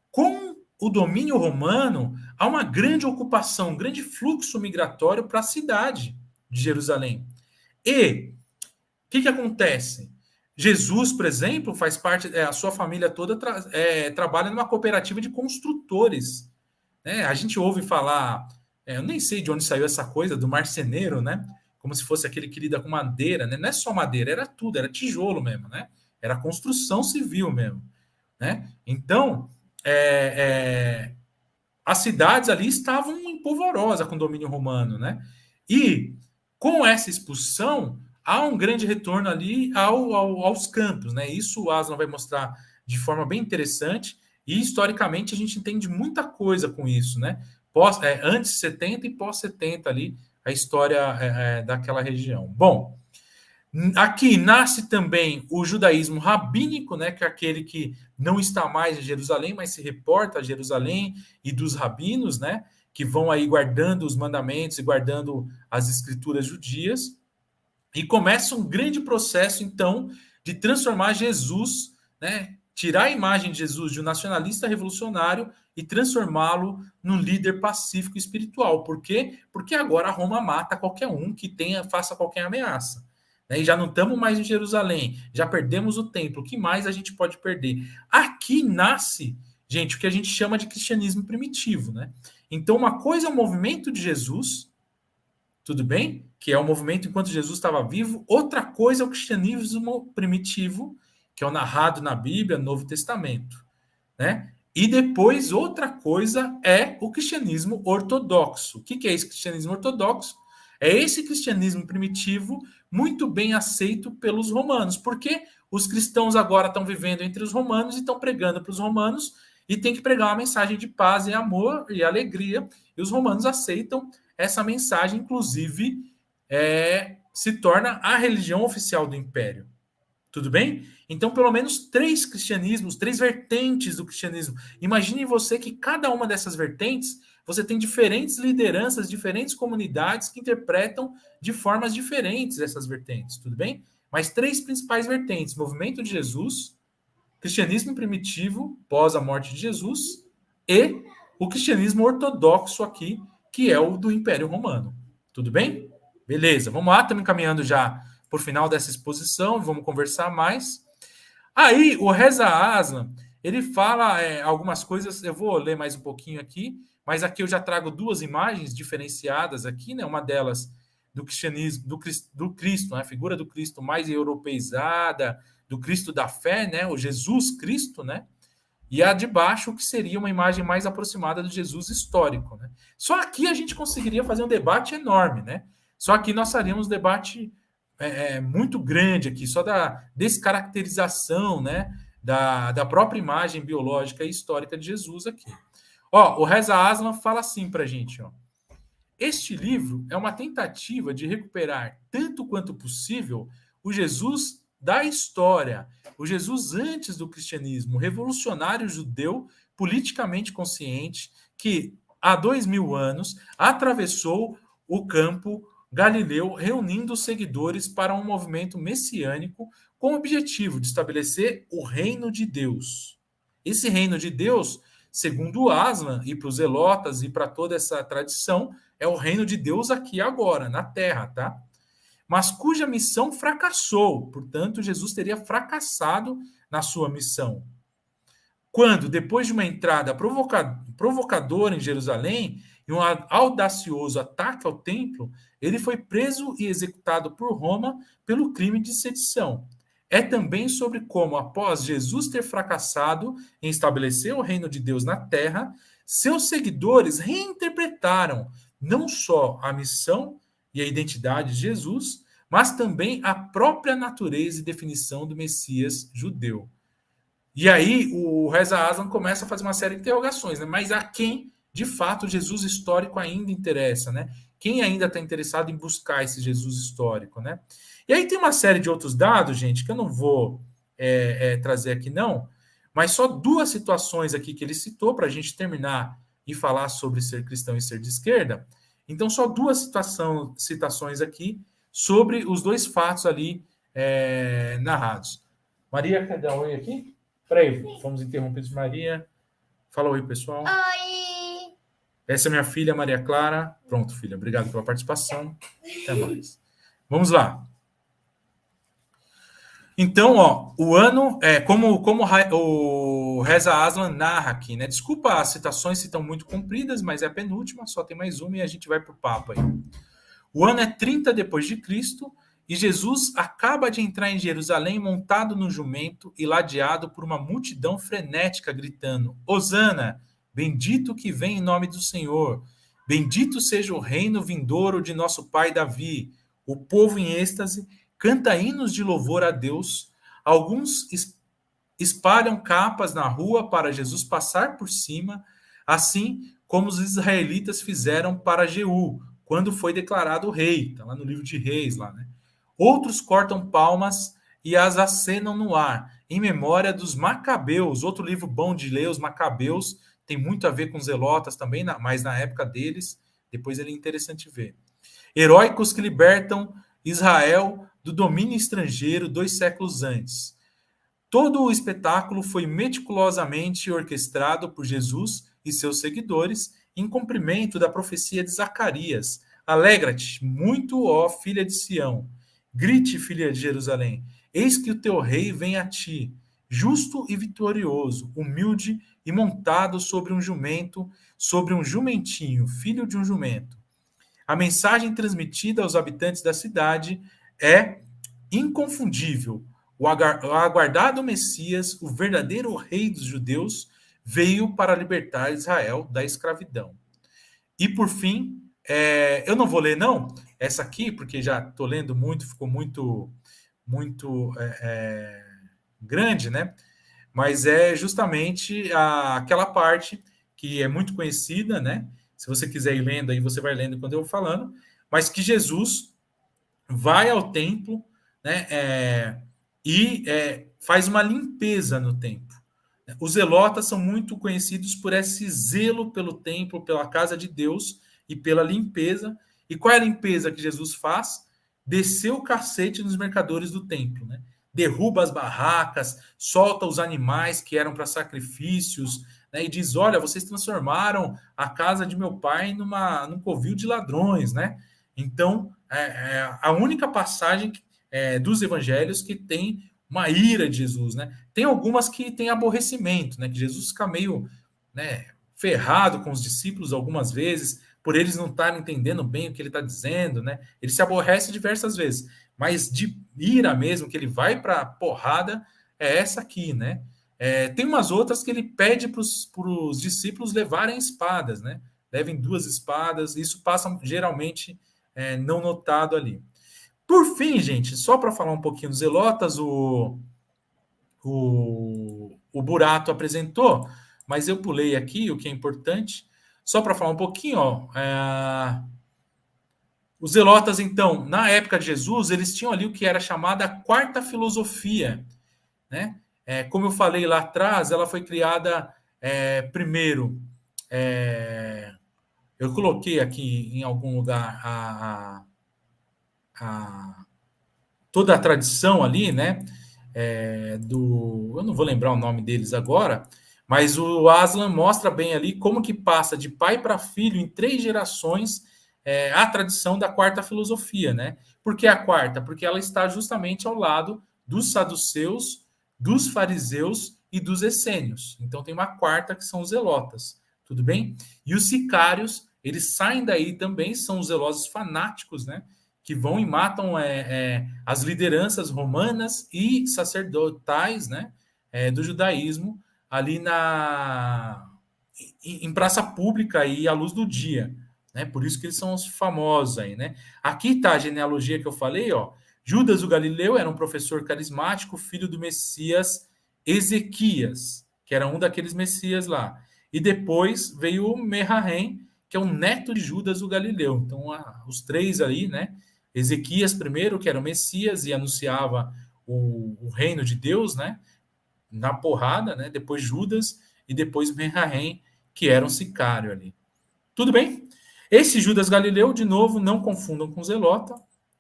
Com o domínio romano, há uma grande ocupação, um grande fluxo migratório para a cidade de Jerusalém. E o que acontece? Jesus, por exemplo, faz parte, a sua família toda trabalha numa cooperativa de construtores. Né? A gente ouve falar, eu nem sei de onde saiu essa coisa, do marceneiro, né? Como se fosse aquele que lida com madeira, né? Não é só madeira, era tudo, era tijolo mesmo, né? Era construção civil mesmo. Né? Então, as cidades ali estavam em polvorosa com o domínio romano, né? E com essa expulsão há um grande retorno ali aos campos, né? Isso o Aslan vai mostrar de forma bem interessante e historicamente a gente entende muita coisa com isso, né? Antes de 70 e pós 70 ali a história daquela região. Bom, Aqui nasce também o judaísmo rabínico, né, que é aquele que não está mais em Jerusalém, mas se reporta a Jerusalém e dos rabinos, né, que vão aí guardando os mandamentos e guardando as escrituras judias. E começa um grande processo, então, de transformar Jesus, né, tirar a imagem de Jesus de um nacionalista revolucionário e transformá-lo num líder pacífico e espiritual. Por quê? Porque agora Roma mata qualquer um que faça qualquer ameaça. Né? E já não estamos mais em Jerusalém, já perdemos o templo. O que mais a gente pode perder? Aqui nasce, gente, o que a gente chama de cristianismo primitivo. Né? Então, uma coisa é o movimento de Jesus, tudo bem? Que é o movimento enquanto Jesus estava vivo. Outra coisa é o cristianismo primitivo, que é o narrado na Bíblia, no Novo Testamento. Né? E depois, outra coisa é o cristianismo ortodoxo. O que é esse cristianismo ortodoxo? É esse cristianismo primitivo muito bem aceito pelos romanos, porque os cristãos agora estão vivendo entre os romanos e estão pregando para os romanos e tem que pregar uma mensagem de paz e amor e alegria, e os romanos aceitam essa mensagem, inclusive, se torna a religião oficial do império. Tudo bem? Então, pelo menos 3 cristianismos, 3 vertentes do cristianismo. Imagine você que cada uma dessas vertentes, você tem diferentes lideranças, diferentes comunidades que interpretam de formas diferentes essas vertentes, tudo bem? Mas 3 principais vertentes: movimento de Jesus, cristianismo primitivo, pós a morte de Jesus, e o cristianismo ortodoxo aqui, que é o do Império Romano. Tudo bem? Beleza, vamos lá, estamos encaminhando já por final dessa exposição, vamos conversar mais. Aí, o Reza Aslan, ele fala algumas coisas, eu vou ler mais um pouquinho aqui, mas aqui eu já trago 2 imagens diferenciadas aqui, né? Uma delas do cristianismo, do Cristo, né? A figura do Cristo mais europeizada, do Cristo da fé, né? O Jesus Cristo, né? E a de baixo, que seria uma imagem mais aproximada do Jesus histórico, né? Só aqui a gente conseguiria fazer um debate enorme, né? Só aqui nós faríamos um debate muito grande aqui, só da descaracterização, né, da própria imagem biológica e histórica de Jesus aqui. Ó, o Reza Aslan fala assim para a gente, ó. Este livro é uma tentativa de recuperar, tanto quanto possível, o Jesus da história, o Jesus antes do cristianismo, revolucionário judeu, politicamente consciente, que há 2000 anos atravessou o campo Galileu, reunindo os seguidores para um movimento messiânico com o objetivo de estabelecer o reino de Deus. Esse reino de Deus, segundo o Aslan e para os zelotas e para toda essa tradição, é o reino de Deus aqui agora, na Terra, tá? Mas cuja missão fracassou, portanto, Jesus teria fracassado na sua missão. Quando, depois de uma entrada provocadora em Jerusalém e um audacioso ataque ao templo, ele foi preso e executado por Roma pelo crime de sedição. É também sobre como, após Jesus ter fracassado em estabelecer o reino de Deus na terra, seus seguidores reinterpretaram não só a missão e a identidade de Jesus, mas também a própria natureza e definição do Messias judeu. E aí o Reza Aslan começa a fazer uma série de interrogações, né? Mas a quem, de fato, Jesus histórico ainda interessa, né? Quem ainda está interessado em buscar esse Jesus histórico, né? E aí tem uma série de outros dados, gente, que eu não vou trazer aqui não, mas só 2 situações aqui que ele citou para a gente terminar e falar sobre ser cristão e ser de esquerda. Então, só 2 citações aqui sobre os 2 fatos ali narrados. Maria, quer dar um oi aqui? Peraí, fomos interrompidos. Maria, fala oi, pessoal. Oi! Essa é minha filha, Maria Clara. Pronto, filha, obrigado pela participação. Até mais. Vamos lá. Então, ó, o ano, como o Reza Aslan narra aqui, né? Desculpa as citações se estão muito compridas, mas é a penúltima, só tem mais uma e a gente vai para o papo aí. O ano é 30 depois de Cristo e Jesus acaba de entrar em Jerusalém montado no jumento e ladeado por uma multidão frenética gritando: Hosana, bendito que vem em nome do Senhor, bendito seja o reino vindouro de nosso pai Davi. O povo em êxtase canta hinos de louvor a Deus. Alguns espalham capas na rua para Jesus passar por cima, assim como os israelitas fizeram para Jeú, quando foi declarado rei. Está lá no livro de Reis, lá, né? Outros cortam palmas e as acenam no ar, em memória dos Macabeus. Outro livro bom de ler, os Macabeus, tem muito a ver com os Zelotas também, mas na época deles, depois ele é interessante ver. Heróicos que libertam Israel do domínio estrangeiro 2 séculos antes. Todo o espetáculo foi meticulosamente orquestrado por Jesus e seus seguidores em cumprimento da profecia de Zacarias. Alegra-te muito, ó filha de Sião. Grite, filha de Jerusalém. Eis que o teu rei vem a ti, justo e vitorioso, humilde e montado sobre um jumento, sobre um jumentinho, filho de um jumento. A mensagem transmitida aos habitantes da cidade é inconfundível. O aguardado Messias, o verdadeiro rei dos judeus, veio para libertar Israel da escravidão. E, por fim, eu não vou ler, não, essa aqui, porque já estou lendo muito, ficou muito grande, né? Mas é justamente aquela parte que é muito conhecida, né? Se você quiser ir lendo aí, você vai lendo quando eu vou falando, mas que Jesus vai ao templo, né? E faz uma limpeza no templo. Os zelotas são muito conhecidos por esse zelo pelo templo, pela casa de Deus e pela limpeza. E qual é a limpeza que Jesus faz? Descer o cacete nos mercadores do templo, né? Derruba as barracas, solta os animais que eram para sacrifícios, né? E diz: olha, vocês transformaram a casa de meu pai num covil de ladrões, né? Então, a única passagem dos evangelhos que tem uma ira de Jesus, né? Tem algumas que tem aborrecimento, né? Que Jesus fica meio, né, ferrado com os discípulos algumas vezes, por eles não estarem entendendo bem o que ele está dizendo, né? Ele se aborrece diversas vezes, mas de ira mesmo, que ele vai para a porrada, é essa aqui, né? Tem umas outras que ele pede para os discípulos levarem espadas, né? Levem 2 espadas, isso passa geralmente não notado ali. Por fim, gente, só para falar um pouquinho dos zelotas, o Burato apresentou, mas eu pulei aqui o que é importante, só para falar um pouquinho, ó. Os zelotas, então, na época de Jesus, eles tinham ali o que era chamada a quarta filosofia, né? Como eu falei lá atrás, ela foi criada primeiro. Eu coloquei aqui em algum lugar toda a tradição ali, né? Eu não vou lembrar o nome deles agora, mas o Aslan mostra bem ali como que passa de pai para filho em 3 gerações a tradição da quarta filosofia, né? Por que a quarta? Porque ela está justamente ao lado dos saduceus, dos fariseus e dos essênios. Então tem uma quarta que são os zelotas, tudo bem? E os sicários, eles saem daí também, são os zelosos fanáticos, né? Que vão e matam as lideranças romanas e sacerdotais, né? Do judaísmo ali em praça pública e à luz do dia, né? Por isso que eles são os famosos aí, né? Aqui está a genealogia que eu falei, ó. Judas o Galileu era um professor carismático, filho do Messias Ezequias, que era um daqueles Messias lá. E depois veio o Menahem, que é o neto de Judas o Galileu. Então, os 3 ali, né? Ezequias primeiro, que era o Messias e anunciava o reino de Deus, né? Na porrada, né? Depois Judas e depois Menahem, que era um sicário ali. Tudo bem? Esse Judas Galileu, de novo, não confundam com Zelota,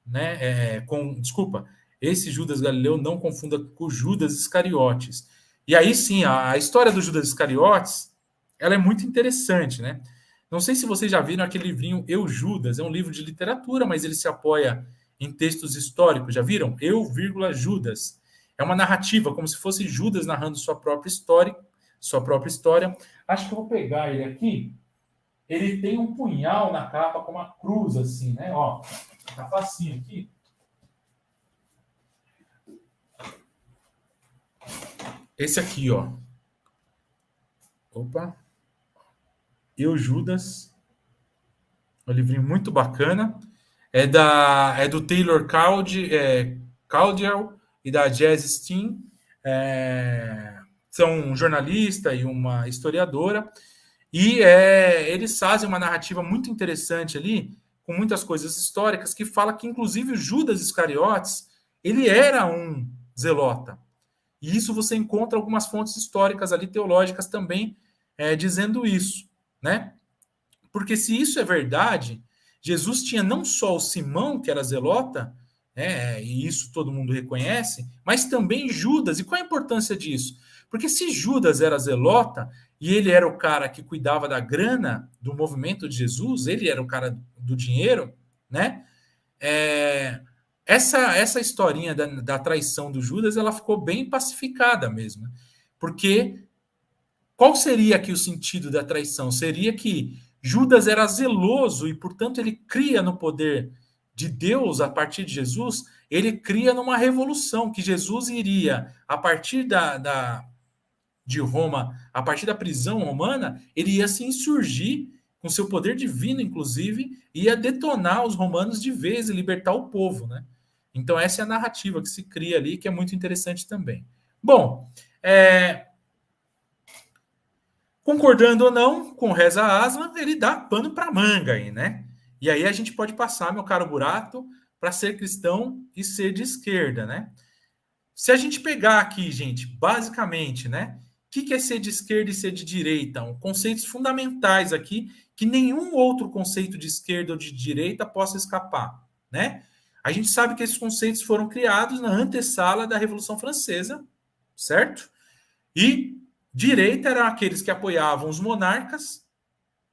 né? Desculpa, esse Judas Galileu não confunda com Judas Iscariotes. E aí sim, a história do Judas Iscariotes, ela é muito interessante, né? Não sei se vocês já viram aquele livrinho Eu, Judas. É um livro de literatura, mas ele se apoia em textos históricos. Já viram? Eu, Judas. É uma narrativa, como se fosse Judas narrando sua própria história. Acho que eu vou pegar ele aqui. Ele tem um punhal na capa com uma cruz, assim, né? Ó, tá facinho aqui. Esse aqui, ó. Opa. Eu, Judas, um livrinho muito bacana, é do Taylor Caudill e da Jazz Steen, são um jornalista e uma historiadora, e eles fazem uma narrativa muito interessante ali, com muitas coisas históricas, que fala que, inclusive, o Judas Iscariotes, ele era um zelota. E isso você encontra algumas fontes históricas ali, teológicas também, dizendo isso, né? Porque se isso é verdade, Jesus tinha não só o Simão, que era zelota, e isso todo mundo reconhece, mas também Judas. E qual a importância disso? Porque se Judas era zelota, e ele era o cara que cuidava da grana do movimento de Jesus, ele era o cara do dinheiro, né? Essa historinha da traição do Judas, ela ficou bem pacificada mesmo. Porque qual seria aqui o sentido da traição? Seria que Judas era zeloso e, portanto, ele cria no poder de Deus a partir de Jesus, ele cria numa revolução, que Jesus iria, a partir de Roma, a partir da prisão romana, ele ia se insurgir com seu poder divino, inclusive, ia detonar os romanos de vez e libertar o povo, né? Então, essa é a narrativa que se cria ali, que é muito interessante também. Bom, concordando ou não com Reza Aslan, ele dá pano para manga aí, né? E aí a gente pode passar, meu caro Burato, para ser cristão e ser de esquerda, né? Se a gente pegar aqui, gente, basicamente, né? O que é ser de esquerda e ser de direita? Conceitos fundamentais aqui que nenhum outro conceito de esquerda ou de direita possa escapar, né? A gente sabe que esses conceitos foram criados na antessala da Revolução Francesa, certo? E direita eram aqueles que apoiavam os monarcas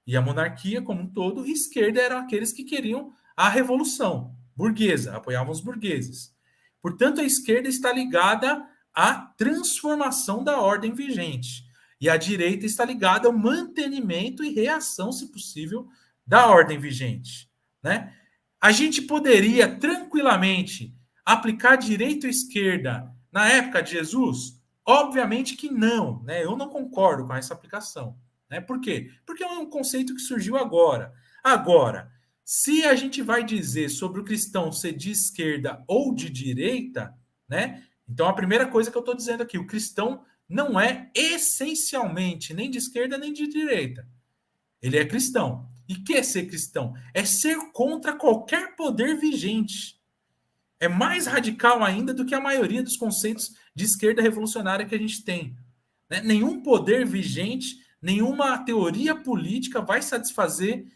e a monarquia como um todo, e esquerda eram aqueles que queriam a revolução burguesa, apoiavam os burgueses. Portanto, a esquerda está ligada à transformação da ordem vigente, e a direita está ligada ao mantenimento e reação, se possível, da ordem vigente, né? A gente poderia tranquilamente aplicar direita ou esquerda na época de Jesus? Obviamente que não, né? Eu não concordo com essa aplicação, né? Por quê? Porque é um conceito que surgiu agora. Agora, se a gente vai dizer sobre o cristão ser de esquerda ou de direita, né? Então, a primeira coisa que eu estou dizendo aqui, o cristão não é essencialmente nem de esquerda nem de direita. Ele é cristão. E o que é ser cristão? É ser contra qualquer poder vigente. É mais radical ainda do que a maioria dos conceitos de esquerda revolucionária que a gente tem, né? Nenhum poder vigente, nenhuma teoria política vai satisfazer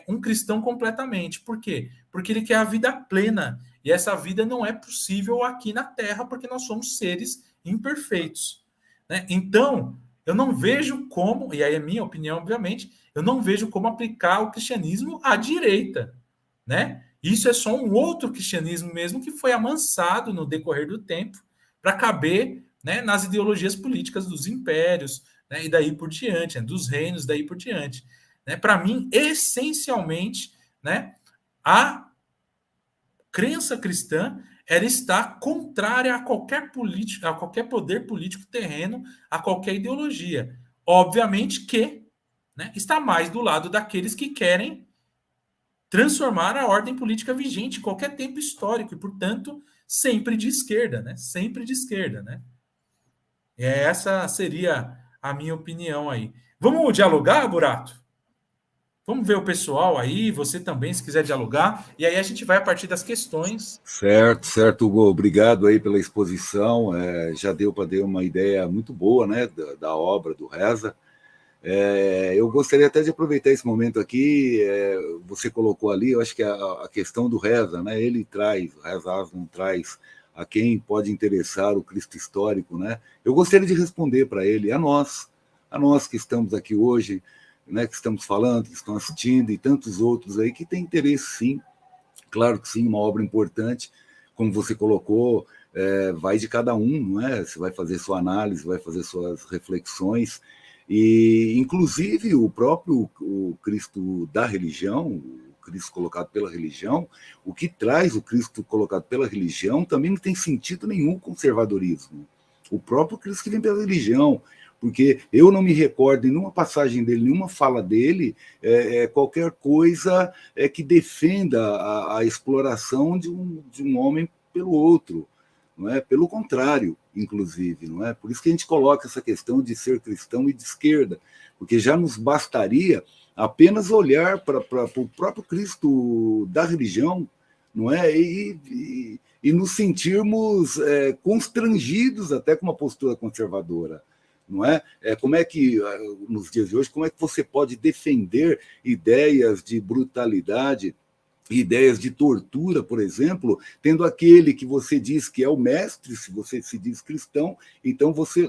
um cristão completamente. Por quê? Porque ele quer a vida plena. E essa vida não é possível aqui na Terra, porque nós somos seres imperfeitos, né? Então, eu não vejo como, e aí é minha opinião, obviamente, eu não vejo como aplicar o cristianismo à direita, né? Isso é só um outro cristianismo mesmo que foi amansado no decorrer do tempo para caber, né, nas ideologias políticas dos impérios, né, e daí por diante, né, dos reinos, daí por diante. Né? Para mim, essencialmente, né, a crença cristã ela está contrária a qualquer política, a qualquer poder político terreno, a qualquer ideologia. Obviamente que, né, está mais do lado daqueles que querem transformar a ordem política vigente em qualquer tempo histórico e, portanto, sempre de esquerda, né? Sempre de esquerda, né? Essa seria a minha opinião aí. Vamos dialogar, Burato? Vamos ver o pessoal aí, você também, se quiser dialogar, e aí a gente vai a partir das questões. Certo, Hugo. Obrigado aí pela exposição. Já deu para ter uma ideia muito boa, né, da obra do Reza. Eu gostaria até de aproveitar esse momento aqui, você colocou ali, eu acho que a questão do Reza, né, ele traz, o Reza Aslan traz a quem pode interessar o Cristo histórico, né? Eu gostaria de responder para ele, a nós que estamos aqui hoje, né, que estamos falando, que estão assistindo, e tantos outros aí que têm interesse, sim, claro que sim, uma obra importante, como você colocou, vai de cada um, não é? Você vai fazer sua análise, vai fazer suas reflexões, e inclusive o próprio o Cristo da religião, o Cristo colocado pela religião, o que traz o Cristo colocado pela religião também não tem sentido nenhum conservadorismo. O próprio Cristo que vem pela religião, porque eu não me recordo em nenhuma passagem dele, nenhuma fala dele, qualquer coisa que defenda a exploração de um homem pelo outro, não é? Pelo contrário, inclusive, não é? Por isso que a gente coloca essa questão de ser cristão e de esquerda, porque já nos bastaria apenas olhar para o próprio Cristo da religião, não é? E nos sentirmos constrangidos até com uma postura conservadora, não é? Como é que, nos dias de hoje, como é que você pode defender ideias de brutalidade, ideias de tortura, por exemplo, tendo aquele que você diz que é o mestre, se você se diz cristão, então você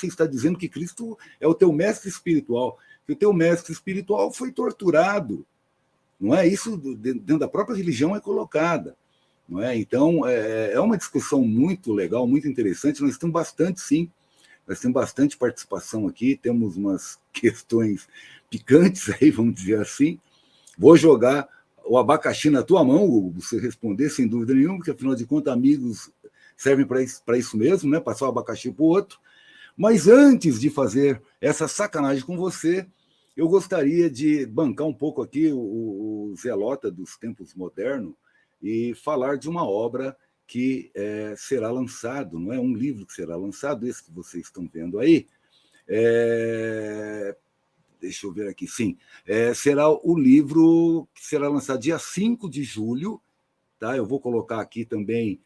está dizendo que Cristo é o teu mestre espiritual, que o teu mestre espiritual foi torturado, não é? Isso dentro da própria religião é colocada, não é? Então, é uma discussão muito legal, muito interessante, nós temos bastante, sim, nós temos bastante participação aqui, temos umas questões picantes aí, vamos dizer assim. Vou jogar o abacaxi na tua mão, Hugo, você responder sem dúvida nenhuma, porque afinal de contas amigos servem para isso mesmo, né? Passar o abacaxi para o outro. Mas antes de fazer essa sacanagem com você, eu gostaria de bancar um pouco aqui o Zelota dos tempos modernos e falar de uma obra que será lançado, não é? Um livro que será lançado, esse que vocês estão vendo aí. Deixa eu ver aqui, sim. Será o livro que será lançado dia 5 de julho. Tá? Eu vou colocar aqui também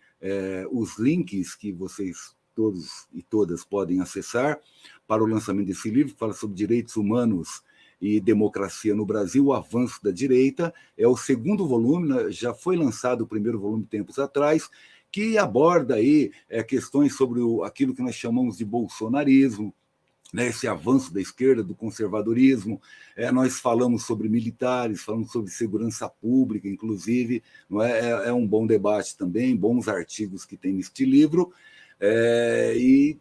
os links que vocês todos e todas podem acessar para o lançamento desse livro, que fala sobre direitos humanos e democracia no Brasil, o avanço da direita. É o segundo volume, né? Já foi lançado o primeiro volume tempos atrás, que aborda aí questões sobre aquilo que nós chamamos de bolsonarismo, né, esse avanço da esquerda, do conservadorismo. Nós falamos sobre militares, falamos sobre segurança pública, inclusive. Não é um bom debate também, bons artigos que tem neste livro. E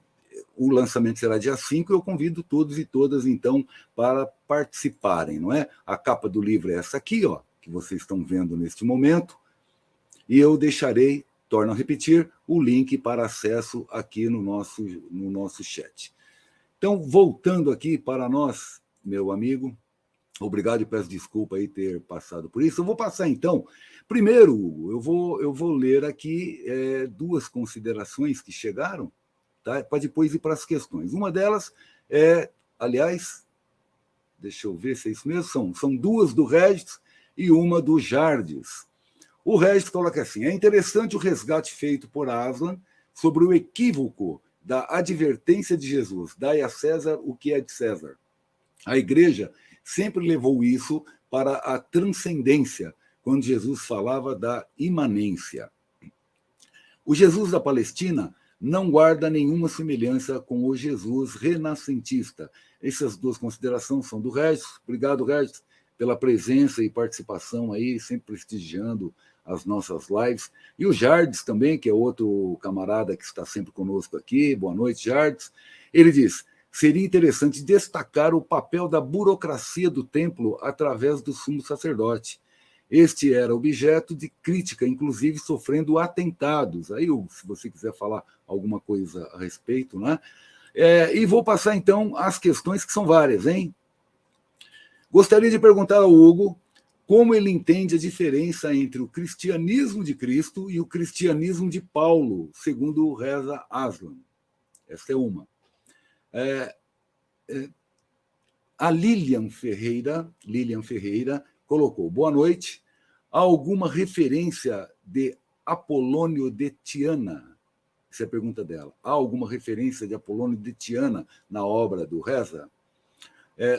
o lançamento será dia 5, eu convido todos e todas, então, para participarem. Não é? A capa do livro é essa aqui, ó, que vocês estão vendo neste momento, e eu deixarei, torno a repetir, o link para acesso aqui no nosso chat. Então, voltando aqui para nós, meu amigo, obrigado e peço desculpa aí ter passado por isso. Eu vou passar, então, primeiro, Hugo, eu vou ler aqui duas considerações que chegaram, tá? Para depois ir para as questões. Uma delas aliás, deixa eu ver se é isso mesmo, são duas do Regis e uma do Jardes. O Regis coloca assim: é interessante o resgate feito por Aslan sobre o equívoco da advertência de Jesus, dai a César o que é de César. A igreja sempre levou isso para a transcendência, quando Jesus falava da imanência. O Jesus da Palestina não guarda nenhuma semelhança com o Jesus renascentista. Essas duas considerações são do Regis. Obrigado, Regis, pela presença e participação aí, sempre prestigiando as nossas lives. E o Jardes também, que é outro camarada que está sempre conosco aqui. Boa noite, Jardes. Ele diz: seria interessante destacar o papel da burocracia do templo através do sumo sacerdote. Este era objeto de crítica, inclusive sofrendo atentados. Aí, se você quiser falar alguma coisa a respeito, né? E vou passar, então, as questões, que são várias, hein? Gostaria de perguntar ao Hugo como ele entende a diferença entre o cristianismo de Cristo e o cristianismo de Paulo, segundo reza Aslan. Essa é uma. A Lilian Ferreira colocou: boa noite. Há alguma referência de Apolônio de Tiana? Essa é a pergunta dela. Há alguma referência de Apolônio de Tiana na obra do Reza?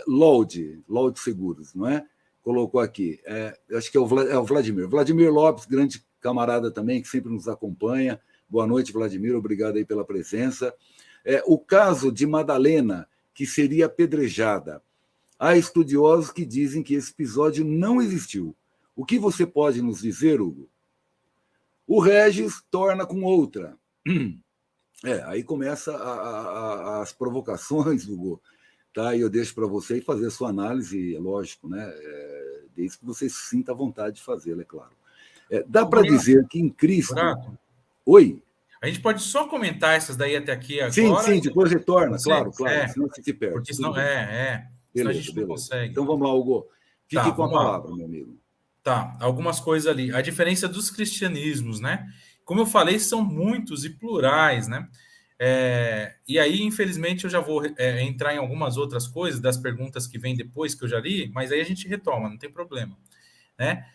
Lode Seguros, não é? Colocou aqui, acho que é o Vladimir. Vladimir Lopes, grande camarada também, que sempre nos acompanha. Boa noite, Vladimir, obrigado aí pela presença. O caso de Madalena, que seria apedrejada. Há estudiosos que dizem que esse episódio não existiu. O que você pode nos dizer, Hugo? O Regis torna com outra. Aí começa as provocações, Hugo. Tá? E eu deixo para você fazer a sua análise, lógico, né? Desde que você se sinta à vontade de fazê-la, é claro. Dá para dizer que em Cristo... Renato, oi? A gente pode só comentar essas daí até aqui agora? Sim, depois retorna, claro. Senão você se perde. Porque senão, senão a gente não consegue. Então vamos lá, Hugo. Fique com a palavra, meu amigo. Tá, algumas coisas ali. A diferença dos cristianismos, né? Como eu falei, são muitos e plurais, né? E aí, infelizmente, eu já vou entrar em algumas outras coisas das perguntas que vêm depois que eu já li, mas aí a gente retoma, não tem problema, né?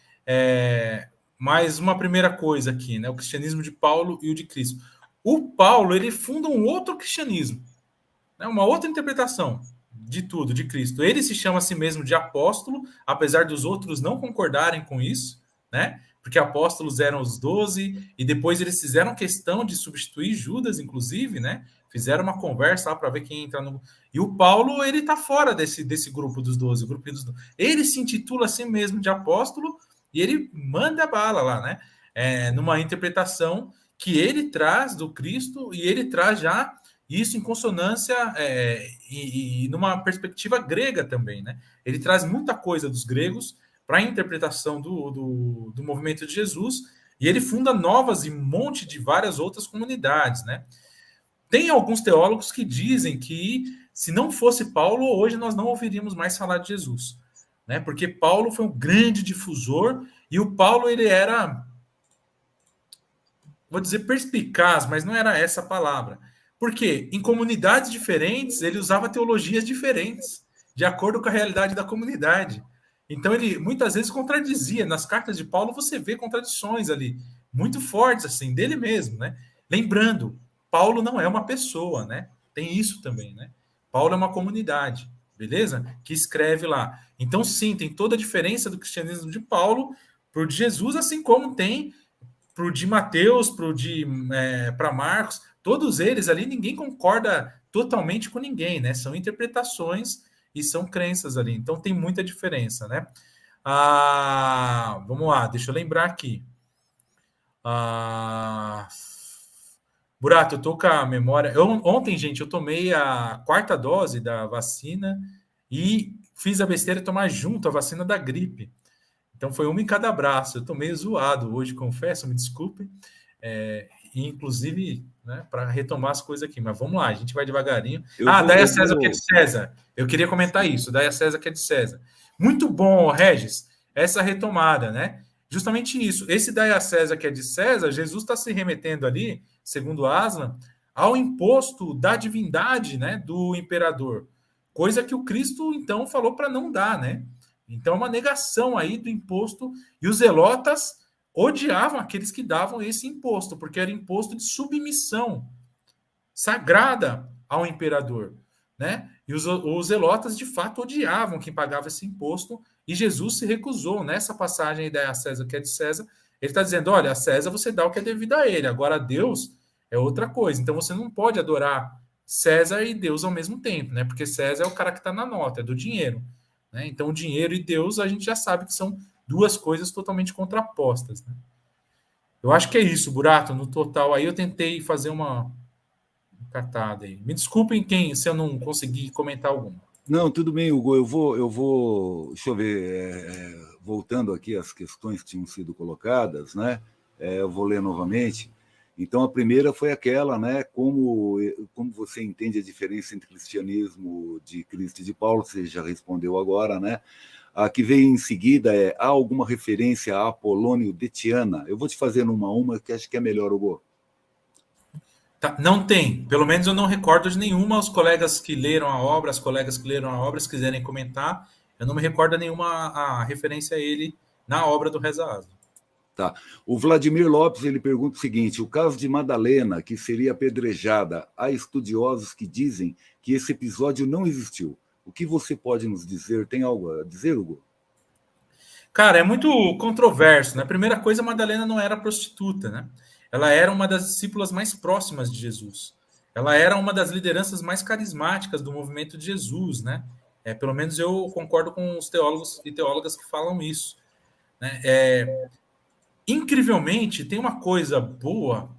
Mas uma primeira coisa aqui, né? O cristianismo de Paulo e o de Cristo. O Paulo, ele funda um outro cristianismo, né? Uma outra interpretação de tudo, de Cristo. Ele se chama a si mesmo de apóstolo, apesar dos outros não concordarem com isso, né? Porque apóstolos eram os 12, e depois eles fizeram questão de substituir Judas, inclusive, né? Fizeram uma conversa lá para ver quem entra no... E o Paulo, ele tá fora desse grupo dos 12, o grupo dos 12. Ele se intitula a si mesmo de apóstolo, e ele manda bala lá, né? Numa interpretação que ele traz do Cristo, e ele traz já isso em consonância e numa perspectiva grega também, né? Ele traz muita coisa dos gregos para a interpretação do movimento de Jesus, e ele funda novas e um monte de várias outras comunidades, né? Tem alguns teólogos que dizem que se não fosse Paulo, hoje nós não ouviríamos mais falar de Jesus, né? Porque Paulo foi um grande difusor, e o Paulo, ele era, vou dizer perspicaz, mas não era essa a palavra. Porque em comunidades diferentes, ele usava teologias diferentes, de acordo com a realidade da comunidade. Então, ele muitas vezes contradizia. Nas cartas de Paulo, você vê contradições ali, muito fortes, assim, dele mesmo, né? Lembrando, Paulo não é uma pessoa, né? Tem isso também, né? Paulo é uma comunidade, beleza? Que escreve lá. Então, sim, tem toda a diferença do cristianismo de Paulo para o de Jesus, assim como tem para o de Mateus, para Marcos. Todos eles ali, ninguém concorda totalmente com ninguém, né? São interpretações e são crenças ali. Então tem muita diferença, né? Vamos lá, deixa eu lembrar aqui. Burato, eu tô com a memória. Ontem, gente, eu tomei a 4ª dose da vacina e fiz a besteira de tomar junto a vacina da gripe. Então foi uma em cada braço. Eu tô meio zoado hoje, confesso, me desculpem. Inclusive, né, para retomar as coisas aqui. Mas vamos lá, a gente vai devagarinho. Daí a César, que é de César. Eu queria comentar isso. Daí a César, que é de César. Muito bom, Regis, essa retomada, né? Justamente isso. Esse daí a César, que é de César, Jesus está se remetendo ali, segundo Aslan, ao imposto da divindade, né, do imperador. Coisa que o Cristo, então, falou para não dar, né? Então, é uma negação aí do imposto. E os zelotas odiavam aqueles que davam esse imposto, porque era imposto de submissão sagrada ao imperador, né? E os zelotas, de fato, odiavam quem pagava esse imposto, e Jesus se recusou. Nessa passagem aí da César, que é de César, ele está dizendo, olha, a César você dá o que é devido a ele, agora a Deus é outra coisa. Então, você não pode adorar César e Deus ao mesmo tempo, né? Porque César é o cara que está na nota, é do dinheiro. Né? Então, dinheiro e Deus, a gente já sabe que são duas coisas totalmente contrapostas. Né? Eu acho que é isso, Burato. No total, aí eu tentei fazer uma catada aí. Me desculpem se eu não consegui comentar alguma. Não, tudo bem, Hugo. Eu vou deixa eu ver, voltando aqui às questões que tinham sido colocadas, né? Eu vou ler novamente. Então, a primeira foi aquela, né? Como você entende a diferença entre cristianismo de Cristo e de Paulo? Você já respondeu agora, né? A que veio em seguida há alguma referência a Apolônio de Tiana? Eu vou te fazer uma que acho que é melhor, Hugo. Tá, não tem, pelo menos eu não recordo de nenhuma. Os colegas que leram a obra, as colegas que leram a obra, se quiserem comentar, eu não me recordo de nenhuma a referência a ele na obra do Reza Aslan. Tá. O Vladimir Lopes ele pergunta o seguinte: o caso de Madalena, que seria apedrejada, há estudiosos que dizem que esse episódio não existiu. O que você pode nos dizer? Tem algo a dizer, Hugo? Cara, é muito controverso, né? Primeira coisa, Madalena não era prostituta, né? Ela era uma das discípulas mais próximas de Jesus. Ela era uma das lideranças mais carismáticas do movimento de Jesus, né? Pelo menos eu concordo com os teólogos e teólogas que falam isso. Né? Incrivelmente, tem uma coisa boa.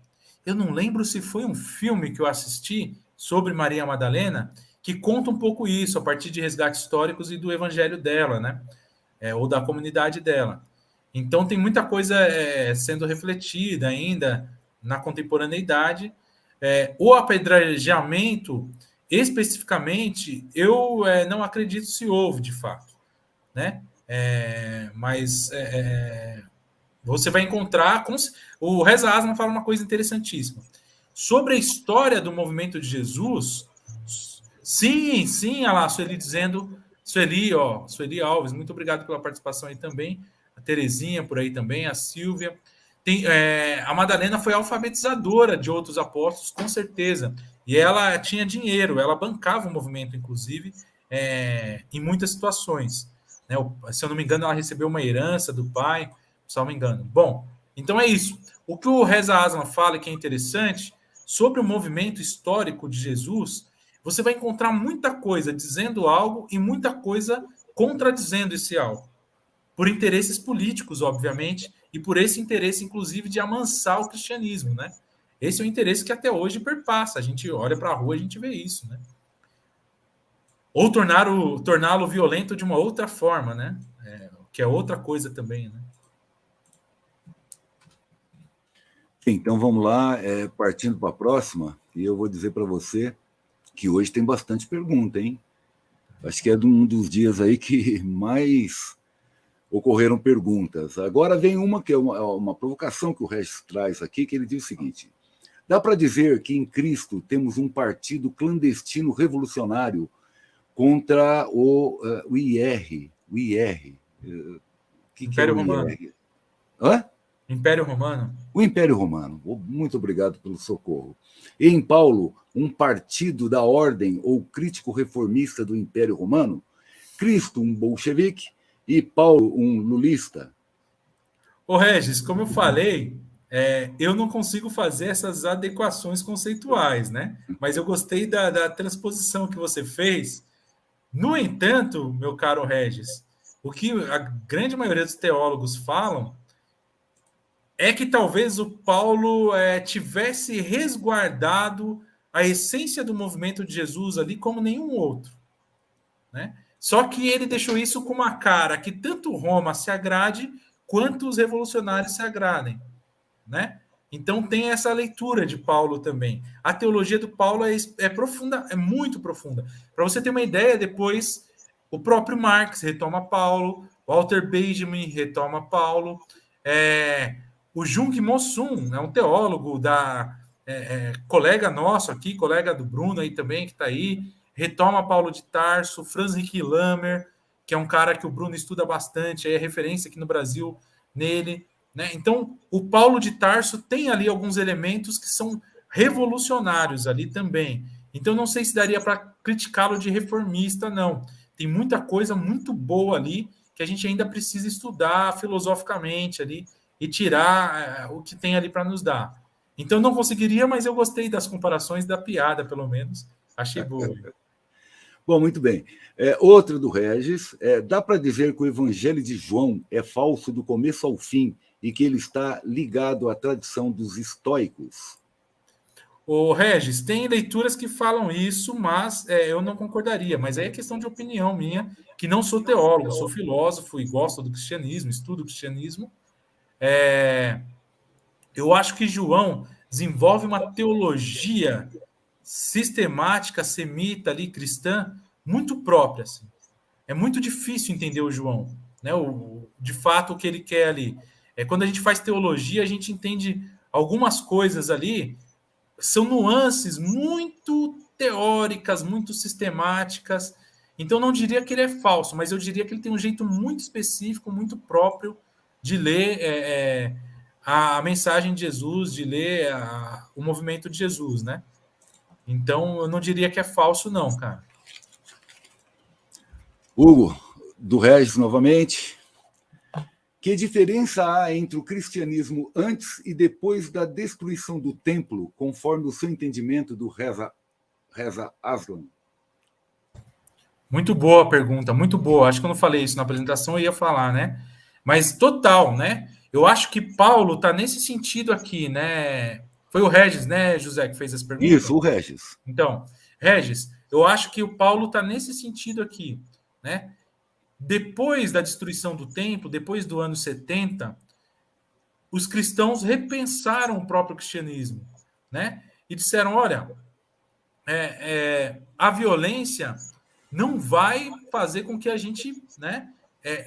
Eu não lembro se foi um filme que eu assisti sobre Maria Madalena que conta um pouco isso, a partir de resgates históricos e do evangelho dela, né? Ou da comunidade dela. Então, tem muita coisa sendo refletida ainda na contemporaneidade. O apedrejamento, especificamente, eu não acredito se houve, de fato. Né? Mas você vai encontrar... O Reza Aslan fala uma coisa interessantíssima. sobre a história do movimento de Jesus. Sim, olha lá, Sueli dizendo, Sueli Alves, muito obrigado pela participação aí também, a Terezinha por aí também, a Silvia. A Madalena foi alfabetizadora de outros apóstolos, com certeza, e ela tinha dinheiro, ela bancava o movimento, inclusive, em muitas situações. Né? Se eu não me engano, ela recebeu uma herança do pai, se eu não me engano. Bom, então é isso. O que o Reza Aslan fala, que é interessante, sobre o movimento histórico de Jesus, você vai encontrar muita coisa dizendo algo e muita coisa contradizendo esse algo. Por interesses políticos, obviamente, e por esse interesse, inclusive, de amansar o cristianismo, né? Esse é o interesse que até hoje perpassa. A gente olha para a rua e a gente vê isso, né? Ou torná-lo violento de uma outra forma, né? Que é outra coisa também, né? Então vamos lá, partindo para a próxima, e eu vou dizer para você que hoje tem bastante pergunta, hein? Acho que é um dos dias aí que mais ocorreram perguntas. Agora vem uma que é uma provocação que o Regis traz aqui, que ele diz o seguinte: dá para dizer que em Cristo temos um partido clandestino revolucionário contra o IR. O IR. Império Romano. Hã? Império Romano. O Império Romano. Muito obrigado pelo socorro. E em Paulo, um partido da ordem ou crítico reformista do Império Romano? Cristo, um bolchevique, e Paulo, um lulista? Ô, Regis, como eu falei, eu não consigo fazer essas adequações conceituais, né? Mas eu gostei da transposição que você fez. No entanto, meu caro Regis, o que a grande maioria dos teólogos falam é que talvez o Paulo tivesse resguardado a essência do movimento de Jesus ali como nenhum outro, né? Só que ele deixou isso com uma cara que tanto Roma se agrade quanto os revolucionários se agradem, né? Então tem essa leitura de Paulo também. A teologia do Paulo é profunda, é muito profunda. Para você ter uma ideia, depois o próprio Marx retoma Paulo, Walter Benjamin retoma Paulo, o Jung Mosun é um teólogo colega nosso aqui, colega do Bruno aí também, que está aí, retoma Paulo de Tarso, Franz Henrique Lammer, que é um cara que o Bruno estuda bastante, é referência aqui no Brasil nele, né? Então, o Paulo de Tarso tem ali alguns elementos que são revolucionários ali também. Então, não sei se daria para criticá-lo de reformista, não. Tem muita coisa muito boa ali que a gente ainda precisa estudar filosoficamente ali e tirar o que tem ali para nos dar. Então, não conseguiria, mas eu gostei das comparações, da piada, pelo menos. Achei boa. Bom, muito bem. Outra do Regis. Dá para dizer que o Evangelho de João é falso do começo ao fim e que ele está ligado à tradição dos estoicos? O Regis, tem leituras que falam isso, mas eu não concordaria. Mas aí é questão de opinião minha, que não sou teólogo, sou filósofo e gosto do cristianismo, estudo o cristianismo. Eu acho que João desenvolve uma teologia sistemática, semita ali, cristã, muito própria. Assim. É muito difícil entender o João, né? De fato, o que ele quer ali. Quando a gente faz teologia, a gente entende algumas coisas ali, são nuances muito teóricas, muito sistemáticas. Então, não diria que ele é falso, mas eu diria que ele tem um jeito muito específico, muito próprio de ler a mensagem de Jesus, de ler o movimento de Jesus, né? Então, eu não diria que é falso, não, cara. Hugo, do Regis novamente. Que diferença há entre o cristianismo antes e depois da destruição do templo, conforme o seu entendimento do Reza Aslan? Muito boa a pergunta, muito boa. Acho que eu não falei isso na apresentação, eu ia falar, né? Mas total, né? Eu acho que Paulo está nesse sentido aqui, né? Foi o Regis, né, José, que fez essa pergunta? Isso, o Regis. Então, Regis, eu acho que o Paulo está nesse sentido aqui, né? Depois da destruição do templo, depois do ano 70, os cristãos repensaram o próprio cristianismo, né? E disseram, olha, a violência não vai fazer com que a gente, né,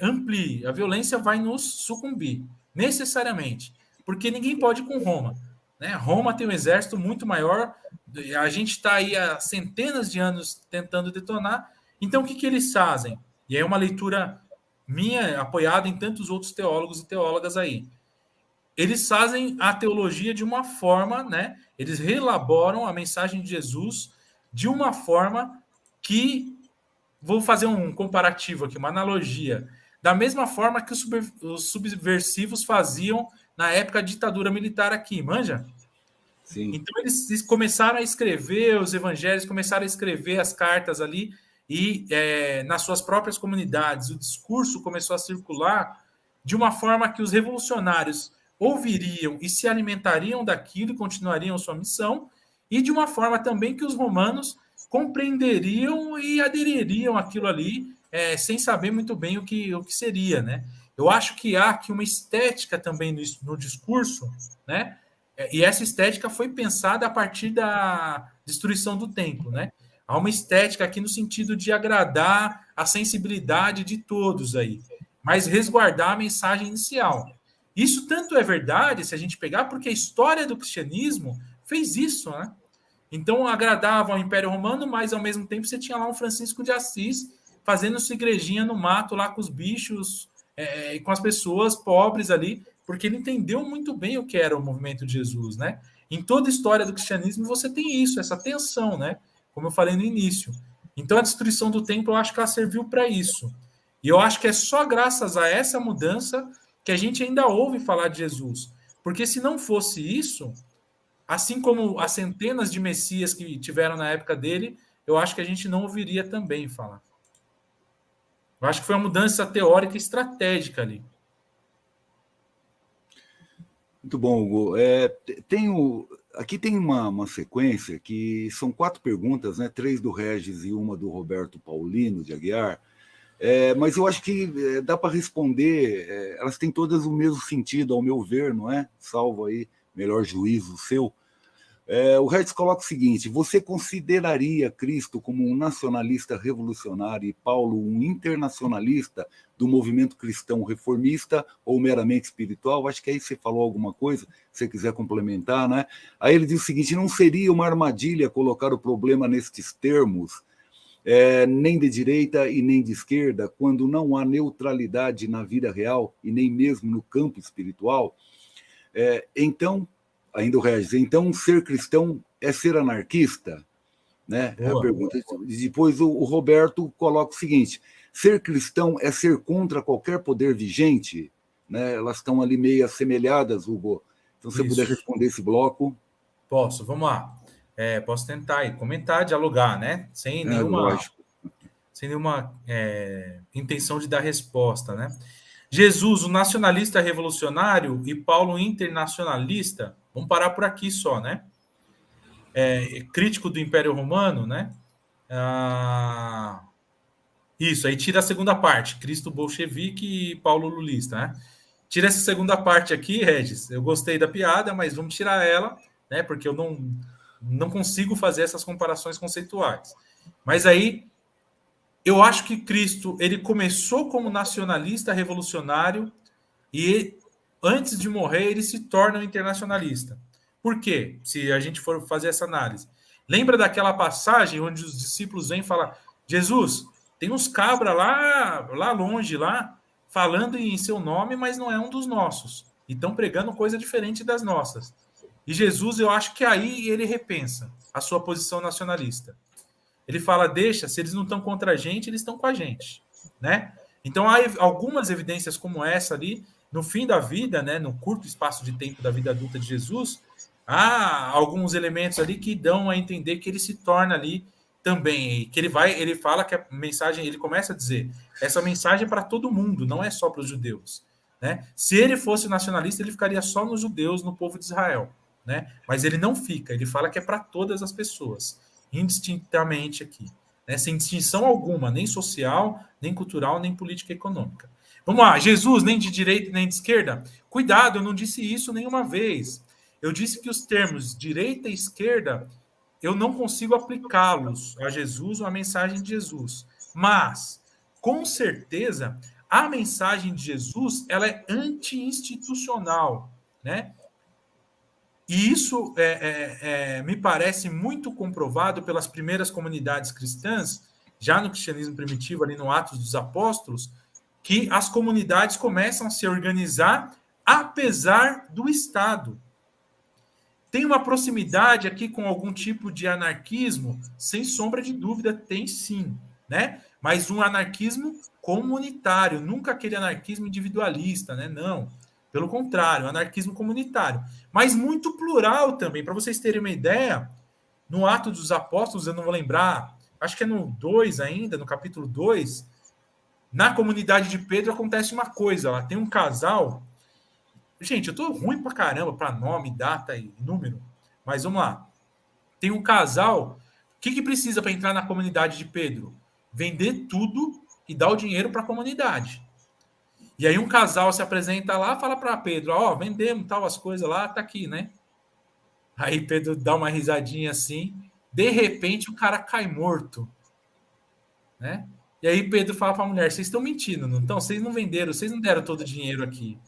amplie. A violência vai nos sucumbir, necessariamente. Porque ninguém pode ir com Roma. né? Roma tem um exército muito maior, a gente está aí há centenas de anos tentando detonar. Então, o que eles fazem? E é uma leitura minha, apoiada em tantos outros teólogos e teólogas aí. Eles fazem a teologia de uma forma, né? Eles reelaboram a mensagem de Jesus de uma forma que, vou fazer um comparativo aqui, uma analogia, da mesma forma que os subversivos faziam na época da ditadura militar aqui, manja? Sim. Então eles começaram a escrever os evangelhos, começaram a escrever as cartas ali, e nas suas próprias comunidades o discurso começou a circular de uma forma que os revolucionários ouviriam e se alimentariam daquilo e continuariam sua missão, e de uma forma também que os romanos compreenderiam e adeririam àquilo ali, sem saber muito bem o que seria, né? Eu acho que há aqui uma estética também no discurso, né? E essa estética foi pensada a partir da destruição do templo, né? Há uma estética aqui no sentido de agradar a sensibilidade de todos aí, mas resguardar a mensagem inicial. Isso tanto é verdade, se a gente pegar, porque a história do cristianismo fez isso, né? Então agradava ao Império Romano, mas ao mesmo tempo você tinha lá um Francisco de Assis fazendo sua igrejinha no mato lá com os bichos e com as pessoas pobres ali, porque ele entendeu muito bem o que era o movimento de Jesus, né? Em toda a história do cristianismo você tem isso, essa tensão, né? Como eu falei no início. Então a destruição do templo, eu acho que ela serviu para isso. E eu acho que é só graças a essa mudança que a gente ainda ouve falar de Jesus. Porque se não fosse isso, assim como as centenas de messias que tiveram na época dele, eu acho que a gente não ouviria também falar. Eu acho que foi uma mudança teórica e estratégica ali. Muito bom, Hugo. Aqui tem uma sequência que são 4 perguntas, né? 3 do Regis e uma do Roberto Paulino de Aguiar. Mas eu acho que dá para responder, elas têm todas o mesmo sentido, ao meu ver, não é? Salvo aí, melhor juízo seu. O Regis coloca o seguinte: você consideraria Cristo como um nacionalista revolucionário e Paulo um internacionalista do movimento cristão reformista ou meramente espiritual? Acho que aí você falou alguma coisa, se você quiser complementar, né? Aí ele diz o seguinte: não seria uma armadilha colocar o problema nestes termos, nem de direita e nem de esquerda, quando não há neutralidade na vida real e nem mesmo no campo espiritual? Então, ainda o Regis, então ser cristão é ser anarquista? Né? É a pergunta. Depois o Roberto coloca o seguinte: ser cristão é ser contra qualquer poder vigente? Né? Elas estão ali meio assemelhadas, Hugo. Então, se você puder responder esse bloco. Posso, vamos lá. Posso tentar aí, comentar, dialogar, né? Sem nenhuma intenção de dar resposta, né? Jesus, o nacionalista revolucionário, e Paulo, internacionalista. Vamos parar por aqui só, né? Crítico do Império Romano, né? Isso, aí tira a segunda parte, Cristo bolchevique e Paulo lulista, né? Tira essa segunda parte aqui, Regis. Eu gostei da piada, mas vamos tirar ela, né? Porque eu não consigo fazer essas comparações conceituais. Mas aí, eu acho que Cristo, ele começou como nacionalista revolucionário e antes de morrer, ele se torna um internacionalista. Por quê? Se a gente for fazer essa análise. Lembra daquela passagem onde os discípulos vêm falar: Jesus, tem uns cabras lá longe, lá, falando em seu nome, mas não é um dos nossos. E estão pregando coisa diferente das nossas. E Jesus, eu acho que aí ele repensa a sua posição nacionalista. Ele fala: deixa, se eles não estão contra a gente, eles estão com a gente. Né? Então, há algumas evidências como essa ali, no fim da vida, né, no curto espaço de tempo da vida adulta de Jesus, há alguns elementos ali que dão a entender que ele se torna ali também, que ele fala que a mensagem, ele começa a dizer, essa mensagem é para todo mundo, não é só para os judeus. Né? Se ele fosse nacionalista, ele ficaria só nos judeus, no povo de Israel. Né? Mas ele não fica, ele fala que é para todas as pessoas, indistintamente aqui. Né? Sem distinção alguma, nem social, nem cultural, nem política e econômica. Vamos lá, Jesus, nem de direita nem de esquerda? Cuidado, eu não disse isso nenhuma vez. Eu disse que os termos direita e esquerda, eu não consigo aplicá-los a Jesus ou a mensagem de Jesus. Mas, com certeza, a mensagem de Jesus, ela é anti-institucional, né? E isso me parece muito comprovado pelas primeiras comunidades cristãs, já no cristianismo primitivo, ali no Atos dos Apóstolos, que as comunidades começam a se organizar apesar do Estado. Tem uma proximidade aqui com algum tipo de anarquismo? Sem sombra de dúvida, tem sim, né? Mas um anarquismo comunitário, nunca aquele anarquismo individualista, né? Não. Pelo contrário, anarquismo comunitário. Mas muito plural também. Para vocês terem uma ideia, no Atos dos Apóstolos, eu não vou lembrar, acho que é no 2 ainda, no capítulo 2, na comunidade de Pedro acontece uma coisa, lá tem um casal. Gente, eu tô ruim pra caramba para nome, data e número, mas vamos lá. Tem um casal, o que precisa para entrar na comunidade de Pedro? Vender tudo e dar o dinheiro para a comunidade. E aí um casal se apresenta lá, fala para Pedro, ó, vendemos tal as coisas lá, tá aqui, né? Aí Pedro dá uma risadinha assim, de repente o cara cai morto, né? E aí Pedro fala para a mulher, vocês estão mentindo, não estão? Vocês não venderam, vocês não deram todo o dinheiro aqui.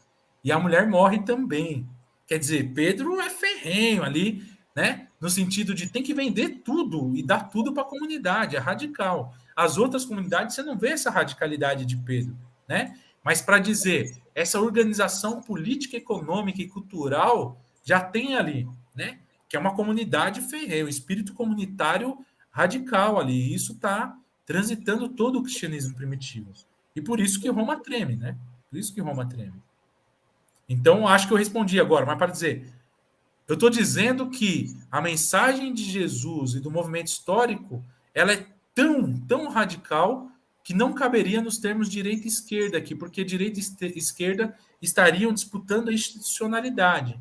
E a mulher morre também. Quer dizer, Pedro é ferrenho ali, né? No sentido de tem que vender tudo e dar tudo para a comunidade, é radical. As outras comunidades você não vê essa radicalidade de Pedro, né? Mas para dizer, essa organização política, econômica e cultural já tem ali, né? Que é uma comunidade ferrenha, um espírito comunitário radical ali. E isso está transitando todo o cristianismo primitivo. E por isso que Roma treme, né? Por isso que Roma treme. Então, acho que eu respondi agora, mas para dizer, eu estou dizendo que a mensagem de Jesus e do movimento histórico, ela é tão radical que não caberia nos termos direita e esquerda aqui, porque direita e esquerda estariam disputando a institucionalidade.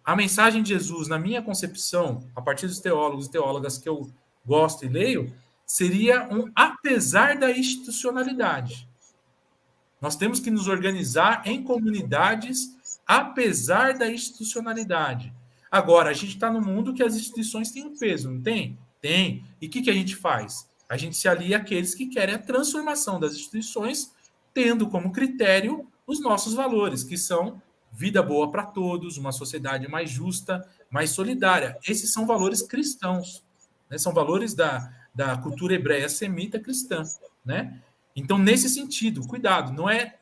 A mensagem de Jesus, na minha concepção, a partir dos teólogos e teólogas que eu gosto e leio, seria um apesar da institucionalidade. Nós temos que nos organizar em comunidades, apesar da institucionalidade. Agora, a gente está num mundo que as instituições têm um peso, não tem? Tem. E o que a gente faz? A gente se alia àqueles que querem a transformação das instituições, tendo como critério os nossos valores, que são vida boa para todos, uma sociedade mais justa, mais solidária. Esses são valores cristãos, né? São valores da cultura hebreia semita cristã, né? Então, nesse sentido, cuidado, não é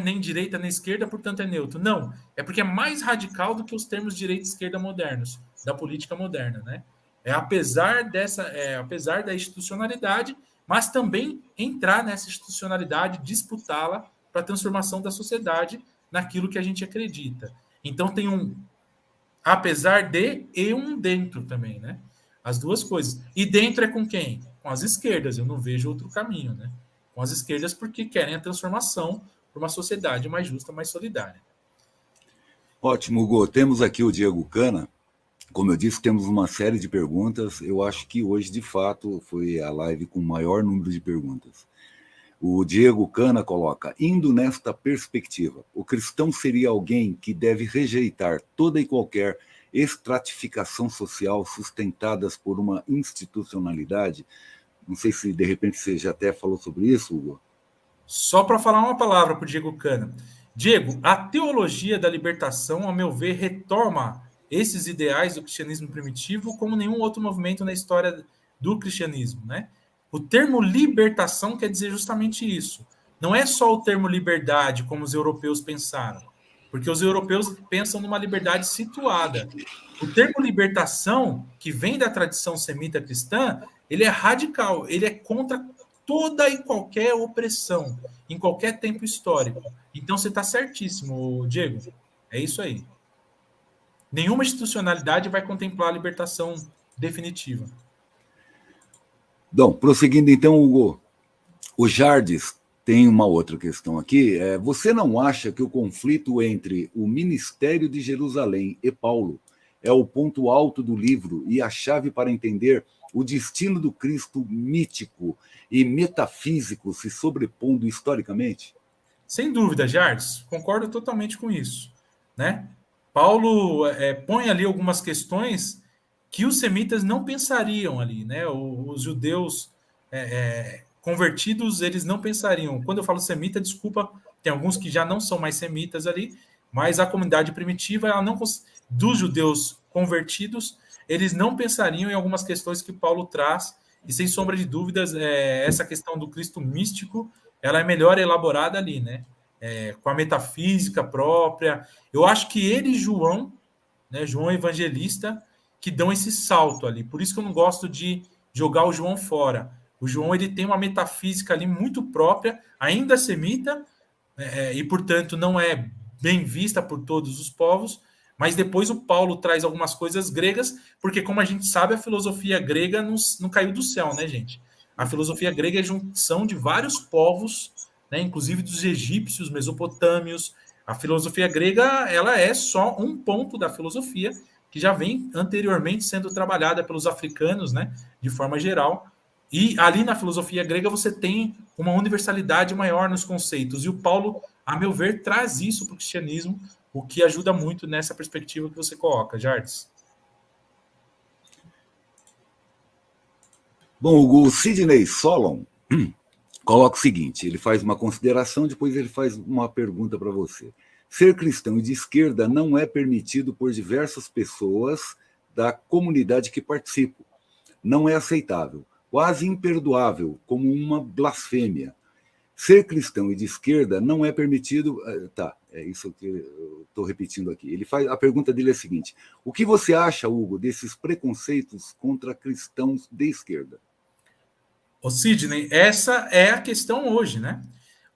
nem direita nem esquerda, portanto é neutro. Não, é porque é mais radical do que os termos direita e esquerda modernos, da política moderna, né? Apesar da institucionalidade, mas também entrar nessa institucionalidade, disputá-la para a transformação da sociedade naquilo que a gente acredita. Então tem um apesar de e um dentro também, né? As duas coisas. E dentro é com quem? Com as esquerdas. Eu não vejo outro caminho, né? Com as esquerdas porque querem a transformação para uma sociedade mais justa, mais solidária. Ótimo, Hugo. Temos aqui o Diego Cana. Como eu disse, temos uma série de perguntas. Eu acho que hoje, de fato, foi a live com o maior número de perguntas. O Diego Cana coloca, indo nesta perspectiva, o cristão seria alguém que deve rejeitar toda e qualquer estratificação social sustentadas por uma institucionalidade. Não sei se, de repente, você já até falou sobre isso, Hugo. Só para falar uma palavra para o Diego Cana. Diego, a teologia da libertação, a meu ver, retoma esses ideais do cristianismo primitivo como nenhum outro movimento na história do cristianismo, né? O termo libertação quer dizer justamente isso. Não é só o termo liberdade, como os europeus pensaram, porque os europeus pensam numa liberdade situada. O termo libertação, que vem da tradição semita cristã, ele é radical, ele é contra toda e qualquer opressão, em qualquer tempo histórico. Então você está certíssimo, Diego. É isso aí. Nenhuma institucionalidade vai contemplar a libertação definitiva. Bom, prosseguindo então, Hugo, o Jardes tem uma outra questão aqui. Você não acha que o conflito entre o ministério de Jerusalém e Paulo é o ponto alto do livro e a chave para entender o destino do Cristo mítico e metafísico se sobrepondo historicamente? Sem dúvida, Jardes, concordo totalmente com isso, né? Paulo põe ali algumas questões que os semitas não pensariam ali, né? Os judeus convertidos, eles não pensariam. Quando eu falo semita, desculpa, tem alguns que já não são mais semitas ali, mas a comunidade primitiva, ela não dos judeus convertidos, eles não pensariam em algumas questões que Paulo traz, e sem sombra de dúvidas, essa questão do Cristo místico, ela é melhor elaborada ali, né? Com a metafísica própria. Eu acho que ele e João, né, João Evangelista, que dão esse salto ali. Por isso que eu não gosto de jogar o João fora. O João, ele tem uma metafísica ali muito própria, ainda semita, e, portanto, não é bem vista por todos os povos, mas depois o Paulo traz algumas coisas gregas, porque, como a gente sabe, a filosofia grega não caiu do céu, né, gente? A filosofia grega é junção de vários povos, né, inclusive dos egípcios, mesopotâmios. A filosofia grega, ela é só um ponto da filosofia, que já vem anteriormente sendo trabalhada pelos africanos, né, de forma geral. E ali na filosofia grega você tem uma universalidade maior nos conceitos. E o Paulo, a meu ver, traz isso para o cristianismo, o que ajuda muito nessa perspectiva que você coloca, Jardes. Bom, o Sidney Solon coloca o seguinte, ele faz uma consideração, depois ele faz uma pergunta para você. Ser cristão e de esquerda não é permitido por diversas pessoas da comunidade que participo. Não é aceitável, quase imperdoável, como uma blasfêmia. Ser cristão e de esquerda não é permitido... Tá, é isso que eu estou repetindo aqui. Ele faz, a pergunta dele é a seguinte, o que você acha, Hugo, desses preconceitos contra cristãos de esquerda? Ô Sidney, essa é a questão hoje, né?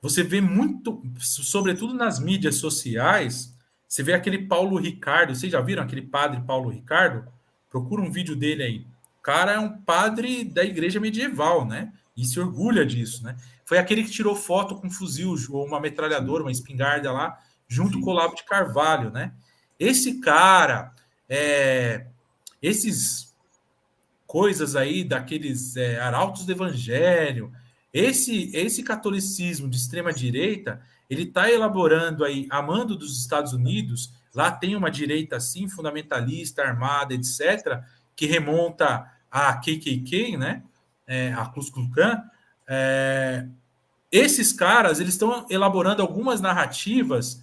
Você vê muito, sobretudo nas mídias sociais, você vê aquele Paulo Ricardo, vocês já viram aquele padre Paulo Ricardo? Procura um vídeo dele aí. O cara é um padre da igreja medieval, né? E se orgulha disso, né? Foi aquele que tirou foto com um fuzil, ou uma metralhadora, uma espingarda lá, junto com o Olavo de Carvalho, né? Esse cara, esses coisas aí daqueles arautos do evangelho, esse catolicismo de extrema direita, ele está elaborando aí, a mando dos Estados Unidos, lá tem uma direita assim, fundamentalista, armada, etc., que remonta a KKK, né? A Ku Klux Klan. Esses caras, eles estão elaborando algumas narrativas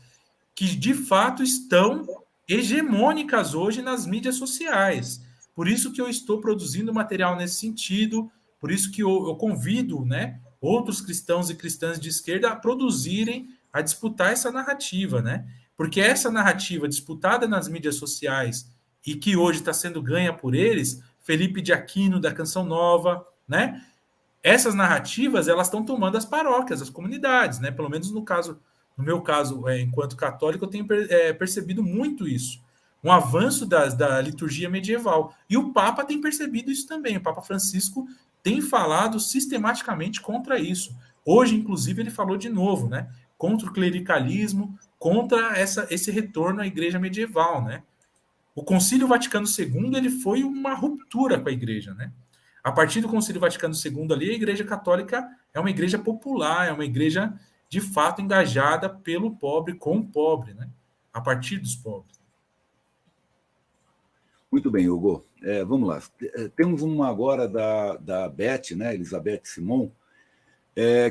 que, de fato, estão hegemônicas hoje nas mídias sociais. Por isso que eu estou produzindo material nesse sentido, por isso que eu convido, né, outros cristãos e cristãs de esquerda a produzirem, a disputar essa narrativa, né? Porque essa narrativa disputada nas mídias sociais e que hoje está sendo ganha por eles, Felipe de Aquino, da Canção Nova, né? Essas narrativas, elas estão tomando as paróquias, as comunidades, né? Pelo menos no meu caso, enquanto católico, eu tenho percebido muito isso. Um avanço da liturgia medieval. E o Papa tem percebido isso também. O Papa Francisco tem falado sistematicamente contra isso. Hoje, inclusive, ele falou de novo, né? Contra o clericalismo, contra esse retorno à igreja medieval, né? O Concílio Vaticano II, ele foi uma ruptura com a igreja, né? A partir do Concílio Vaticano II ali, a igreja católica é uma igreja popular, é uma igreja, de fato, engajada pelo pobre, com o pobre, né? A partir dos pobres. Muito bem, Hugo. Vamos lá. Temos uma agora da Beth, né, Elizabeth Simon,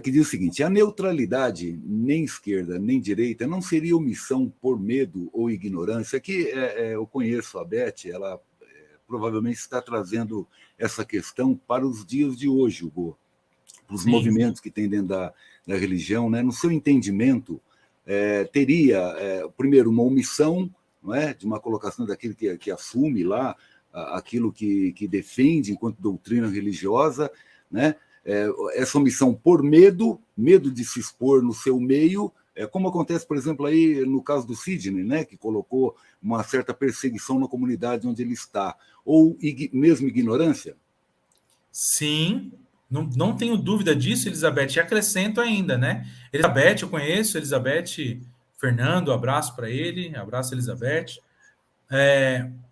que diz o seguinte, a neutralidade, nem esquerda, nem direita, não seria omissão por medo ou ignorância? Aqui eu conheço a Beth, ela provavelmente está trazendo essa questão para os dias de hoje, Hugo, para os movimentos que tem dentro da religião, né? No seu entendimento, teria, primeiro, uma omissão, não é? De uma colocação daquele que assume lá aquilo que defende enquanto doutrina religiosa, né? Essa omissão por medo de se expor no seu meio, como acontece, por exemplo, aí no caso do Sidney, né? Que colocou uma certa perseguição na comunidade onde ele está, ou mesmo ignorância? Sim, não tenho dúvida disso, Elizabeth, e acrescento ainda, né? Elizabeth, eu conheço, Elizabeth Fernando, abraço para ele, abraço, Elizabeth.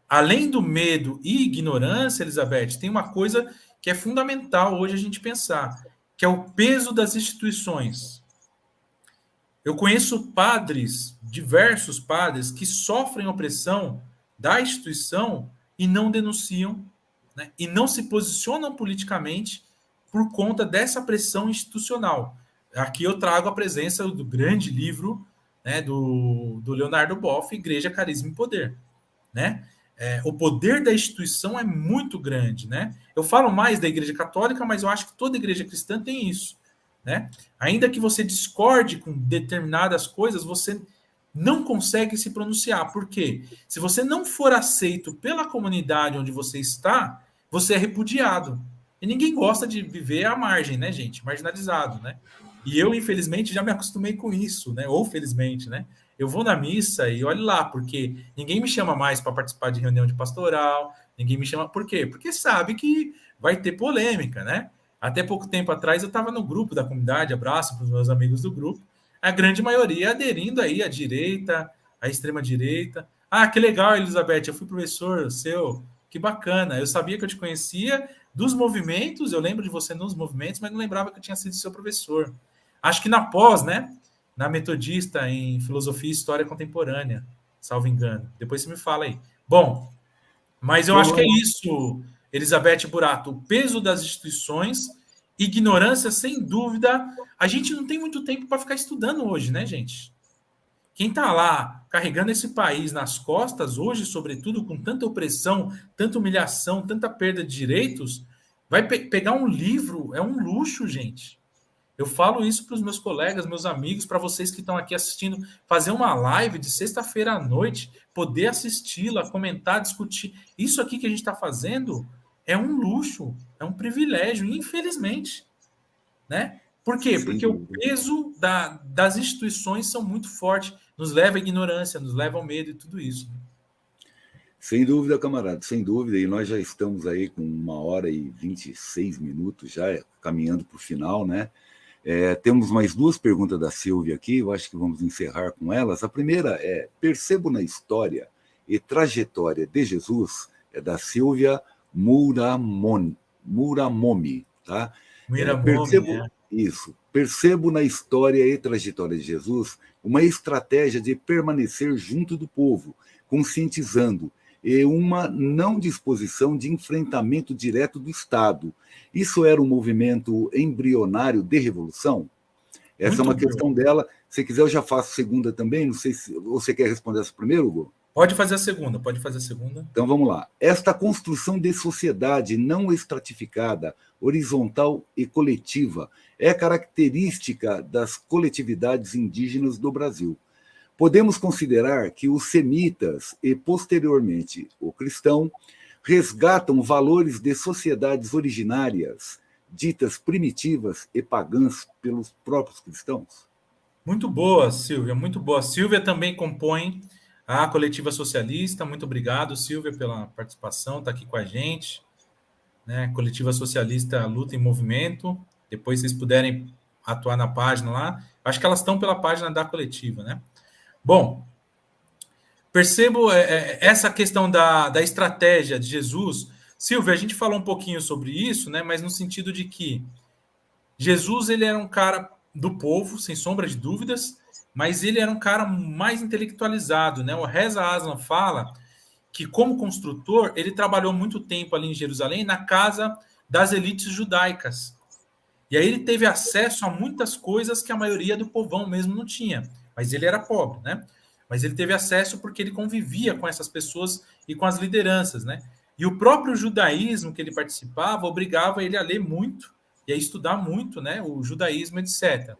Além do medo e ignorância, Elizabeth, tem uma coisa que é fundamental hoje a gente pensar, que é o peso das instituições. Eu conheço padres, diversos padres, que sofrem opressão da instituição e não denunciam, né? E não se posicionam politicamente por conta dessa pressão institucional. Aqui eu trago a presença do grande livro né, do Leonardo Boff, Igreja, Carisma e Poder, né? O poder da instituição é muito grande, né? Eu falo mais da Igreja Católica, mas eu acho que toda igreja cristã tem isso, né? Ainda que você discorde com determinadas coisas, você não consegue se pronunciar. Por quê? Se você não for aceito pela comunidade onde você está, você é repudiado. E ninguém gosta de viver à margem, né, gente? Marginalizado, né? E eu, infelizmente, já me acostumei com isso, né? Ou felizmente, né? Eu vou na missa e olhe lá, porque ninguém me chama mais para participar de reunião de pastoral, ninguém me chama. Por quê? Porque sabe que vai ter polêmica, né? Até pouco tempo atrás eu estava no grupo da comunidade, abraço para os meus amigos do grupo, a grande maioria aderindo aí à direita, à extrema-direita. Ah, que legal, Elizabeth, eu fui professor seu, que bacana. Eu sabia que eu te conhecia dos movimentos, eu lembro de você nos movimentos, mas não lembrava que eu tinha sido seu professor. Acho que na pós, né? Na Metodista, em Filosofia e História Contemporânea, salvo engano. Depois você me fala aí. Bom, mas eu acho que é isso, Elizabeth Burato. O peso das instituições, ignorância, sem dúvida. A gente não tem muito tempo para ficar estudando hoje, né, gente? Quem está lá carregando esse país nas costas, hoje, sobretudo, com tanta opressão, tanta humilhação, tanta perda de direitos, vai pegar um livro, é um luxo, gente. Eu falo isso para os meus colegas, meus amigos, para vocês que estão aqui assistindo, fazer uma live de sexta-feira à noite, poder assisti-la, comentar, discutir. Isso aqui que a gente está fazendo é um luxo, é um privilégio, infelizmente, né? Por quê? Porque o peso das instituições são muito forte, nos leva à ignorância, nos leva ao medo e tudo isso. Sem dúvida, camarada, sem dúvida. E nós já estamos aí com 1h26 já caminhando para o final, né? Temos mais 2 perguntas da Silvia aqui, eu acho que vamos encerrar com elas. A primeira é: percebo na história e trajetória de Jesus, é da Silvia Muramomi, tá? Percebo na história e trajetória de Jesus uma estratégia de permanecer junto do povo, conscientizando, e uma não disposição de enfrentamento direto do Estado. Isso era um movimento embrionário de revolução? Essa é uma questão dela. Se quiser, eu já faço a segunda também. Não sei se você quer responder essa primeiro, Hugo? Pode fazer a segunda, pode fazer a segunda. Então vamos lá. Esta construção de sociedade não estratificada, horizontal e coletiva é característica das coletividades indígenas do Brasil. Podemos considerar que os semitas e, posteriormente, o cristão, resgatam valores de sociedades originárias, ditas primitivas e pagãs pelos próprios cristãos? Muito boa, Silvia, muito boa. Silvia também compõe a Coletiva Socialista. Muito obrigado, Silvia, pela participação, está aqui com a gente. Né? Coletiva Socialista Luta em Movimento. Depois, vocês puderem atuar na página lá. Acho que elas estão pela página da coletiva, né? Bom, percebo essa questão da estratégia de Jesus. Silvia, a gente falou um pouquinho sobre isso, né? Mas no sentido de que Jesus, ele era um cara do povo, sem sombra de dúvidas, mas ele era um cara mais intelectualizado, né? O Reza Aslan fala que, como construtor, ele trabalhou muito tempo ali em Jerusalém, na casa das elites judaicas. E aí ele teve acesso a muitas coisas que a maioria do povão mesmo não tinha. Mas ele era pobre, né? Mas ele teve acesso porque ele convivia com essas pessoas e com as lideranças, né? E o próprio judaísmo que ele participava obrigava ele a ler muito e a estudar muito, né? O judaísmo, etc.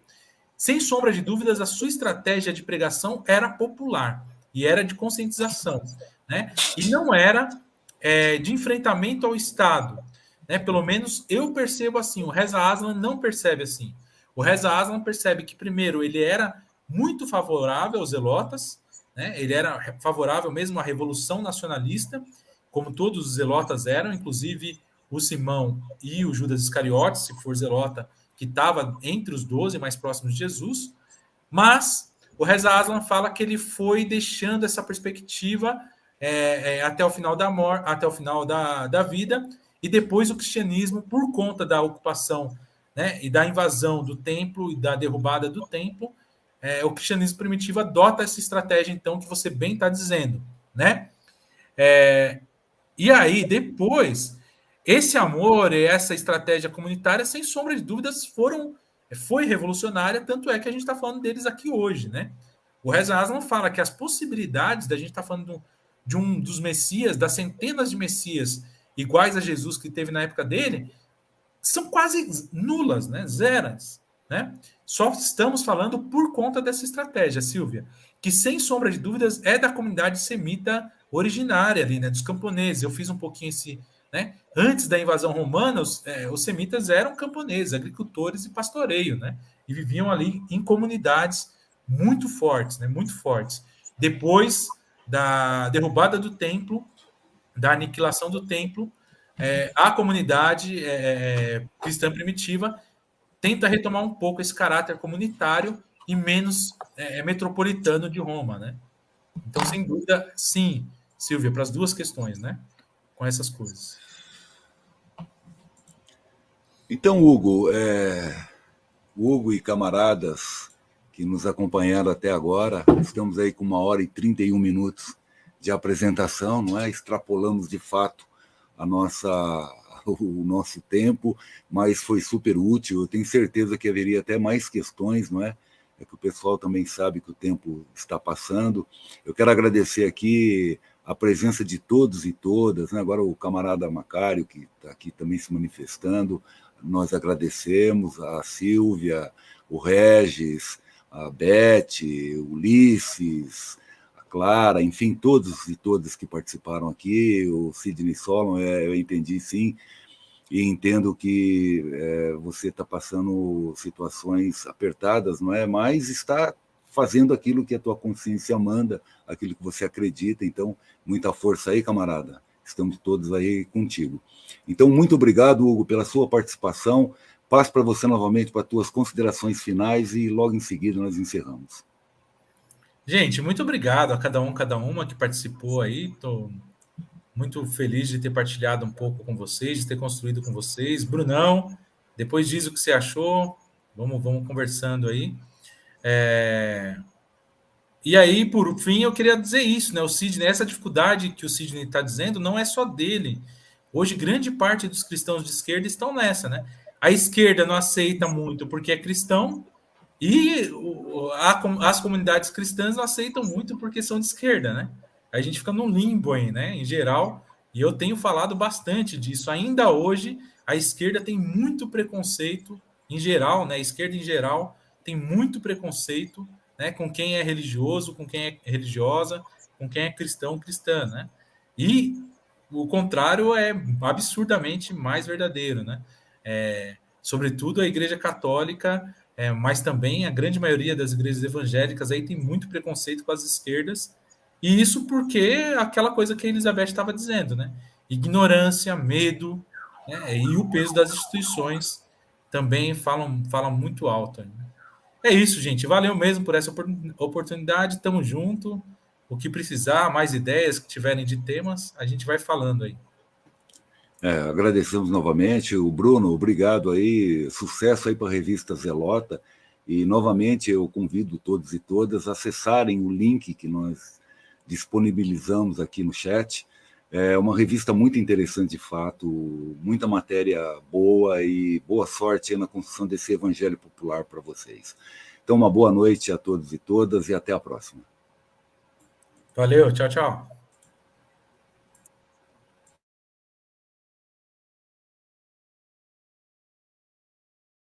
Sem sombra de dúvidas, a sua estratégia de pregação era popular e era de conscientização, né? E não era de enfrentamento ao Estado, né? Pelo menos eu percebo assim. O Reza Aslan não percebe assim. O Reza Aslan percebe que, primeiro, ele era muito favorável aos zelotas, né? Ele era favorável mesmo à Revolução Nacionalista, como todos os zelotas eram, inclusive o Simão e o Judas Iscariotes, se for zelota, que estava entre os 12 mais próximos de Jesus. Mas o Reza Aslan fala que ele foi deixando essa perspectiva até o final da morte, até o final da vida, e depois o cristianismo, por conta da ocupação, né, e da invasão do templo e da derrubada do templo, o cristianismo primitivo adota essa estratégia, então, que você bem está dizendo, né? E aí, depois, esse amor e essa estratégia comunitária, sem sombra de dúvidas, foi revolucionária, tanto é que a gente está falando deles aqui hoje, né? O Reza Aslan fala que as possibilidades da gente estar falando de um dos Messias, das centenas de Messias iguais a Jesus que teve na época dele, são quase nulas, né? Zeras, né? Só estamos falando por conta dessa estratégia, Silvia, que sem sombra de dúvidas é da comunidade semita originária ali, né? Dos camponeses. Eu fiz um pouquinho esse, né? Antes da invasão romana, os semitas eram camponeses, agricultores e pastoreio, né? E viviam ali em comunidades muito fortes, né? Muito fortes. Depois da derrubada do templo, da aniquilação do templo, a comunidade cristã primitiva tenta retomar um pouco esse caráter comunitário e menos metropolitano de Roma, né? Então, sem dúvida, sim, Silvia, para as duas questões, né? Com essas coisas. Então, Hugo e camaradas que nos acompanharam até agora, estamos aí com 1h31 de apresentação, não é? Extrapolamos de fato o nosso tempo, mas foi super útil. Eu tenho certeza que haveria até mais questões, não é? É que o pessoal também sabe que o tempo está passando. Eu quero agradecer aqui a presença de todos e todas, né? Agora o camarada Macário, que está aqui também se manifestando, nós agradecemos a Silvia, o Regis, a Beth, o Ulisses, a Clara, enfim, todos e todas que participaram aqui, o Sidney Solon, eu entendi sim, e entendo que você está passando situações apertadas, não é? Mas está fazendo aquilo que a tua consciência manda, aquilo que você acredita. Então, muita força aí, camarada. Estamos todos aí contigo. Então, muito obrigado, Hugo, pela sua participação. Passo para você novamente para as tuas considerações finais e logo em seguida nós encerramos. Gente, muito obrigado a cada uma que participou aí. Estou muito feliz de ter partilhado um pouco com vocês, de ter construído com vocês. Brunão, depois diz o que você achou. Vamos conversando aí. E aí, por fim, eu queria dizer isso, né? O Sidney, essa dificuldade que o Sidney está dizendo não é só dele. Hoje, grande parte dos cristãos de esquerda estão nessa, né? A esquerda não aceita muito porque é cristão e as comunidades cristãs não aceitam muito porque são de esquerda, né? A gente fica num limbo aí, né? Em geral, e eu tenho falado bastante disso. Ainda hoje, a esquerda tem muito preconceito, em geral, né? A esquerda, em geral, tem muito preconceito, né? Com quem é religioso, com quem é religiosa, com quem é cristão, cristã, né? E o contrário é absurdamente mais verdadeiro, né? Sobretudo a Igreja Católica, mas também a grande maioria das igrejas evangélicas aí tem muito preconceito com as esquerdas, e isso porque aquela coisa que a Elizabeth estava dizendo, né? Ignorância, medo, né? E o peso das instituições também falam muito alto. Né? É isso, gente. Valeu mesmo por essa oportunidade. Tamo junto. O que precisar, mais ideias que tiverem de temas, a gente vai falando aí. Agradecemos novamente. O Bruno, obrigado aí. Sucesso aí para a revista Zelota. E, novamente, eu convido todos e todas a acessarem o link que nós disponibilizamos aqui no chat. É uma revista muito interessante, de fato, muita matéria boa e boa sorte aí na construção desse evangelho popular para vocês. Então, uma boa noite a todos e todas e até a próxima. Valeu, tchau, tchau.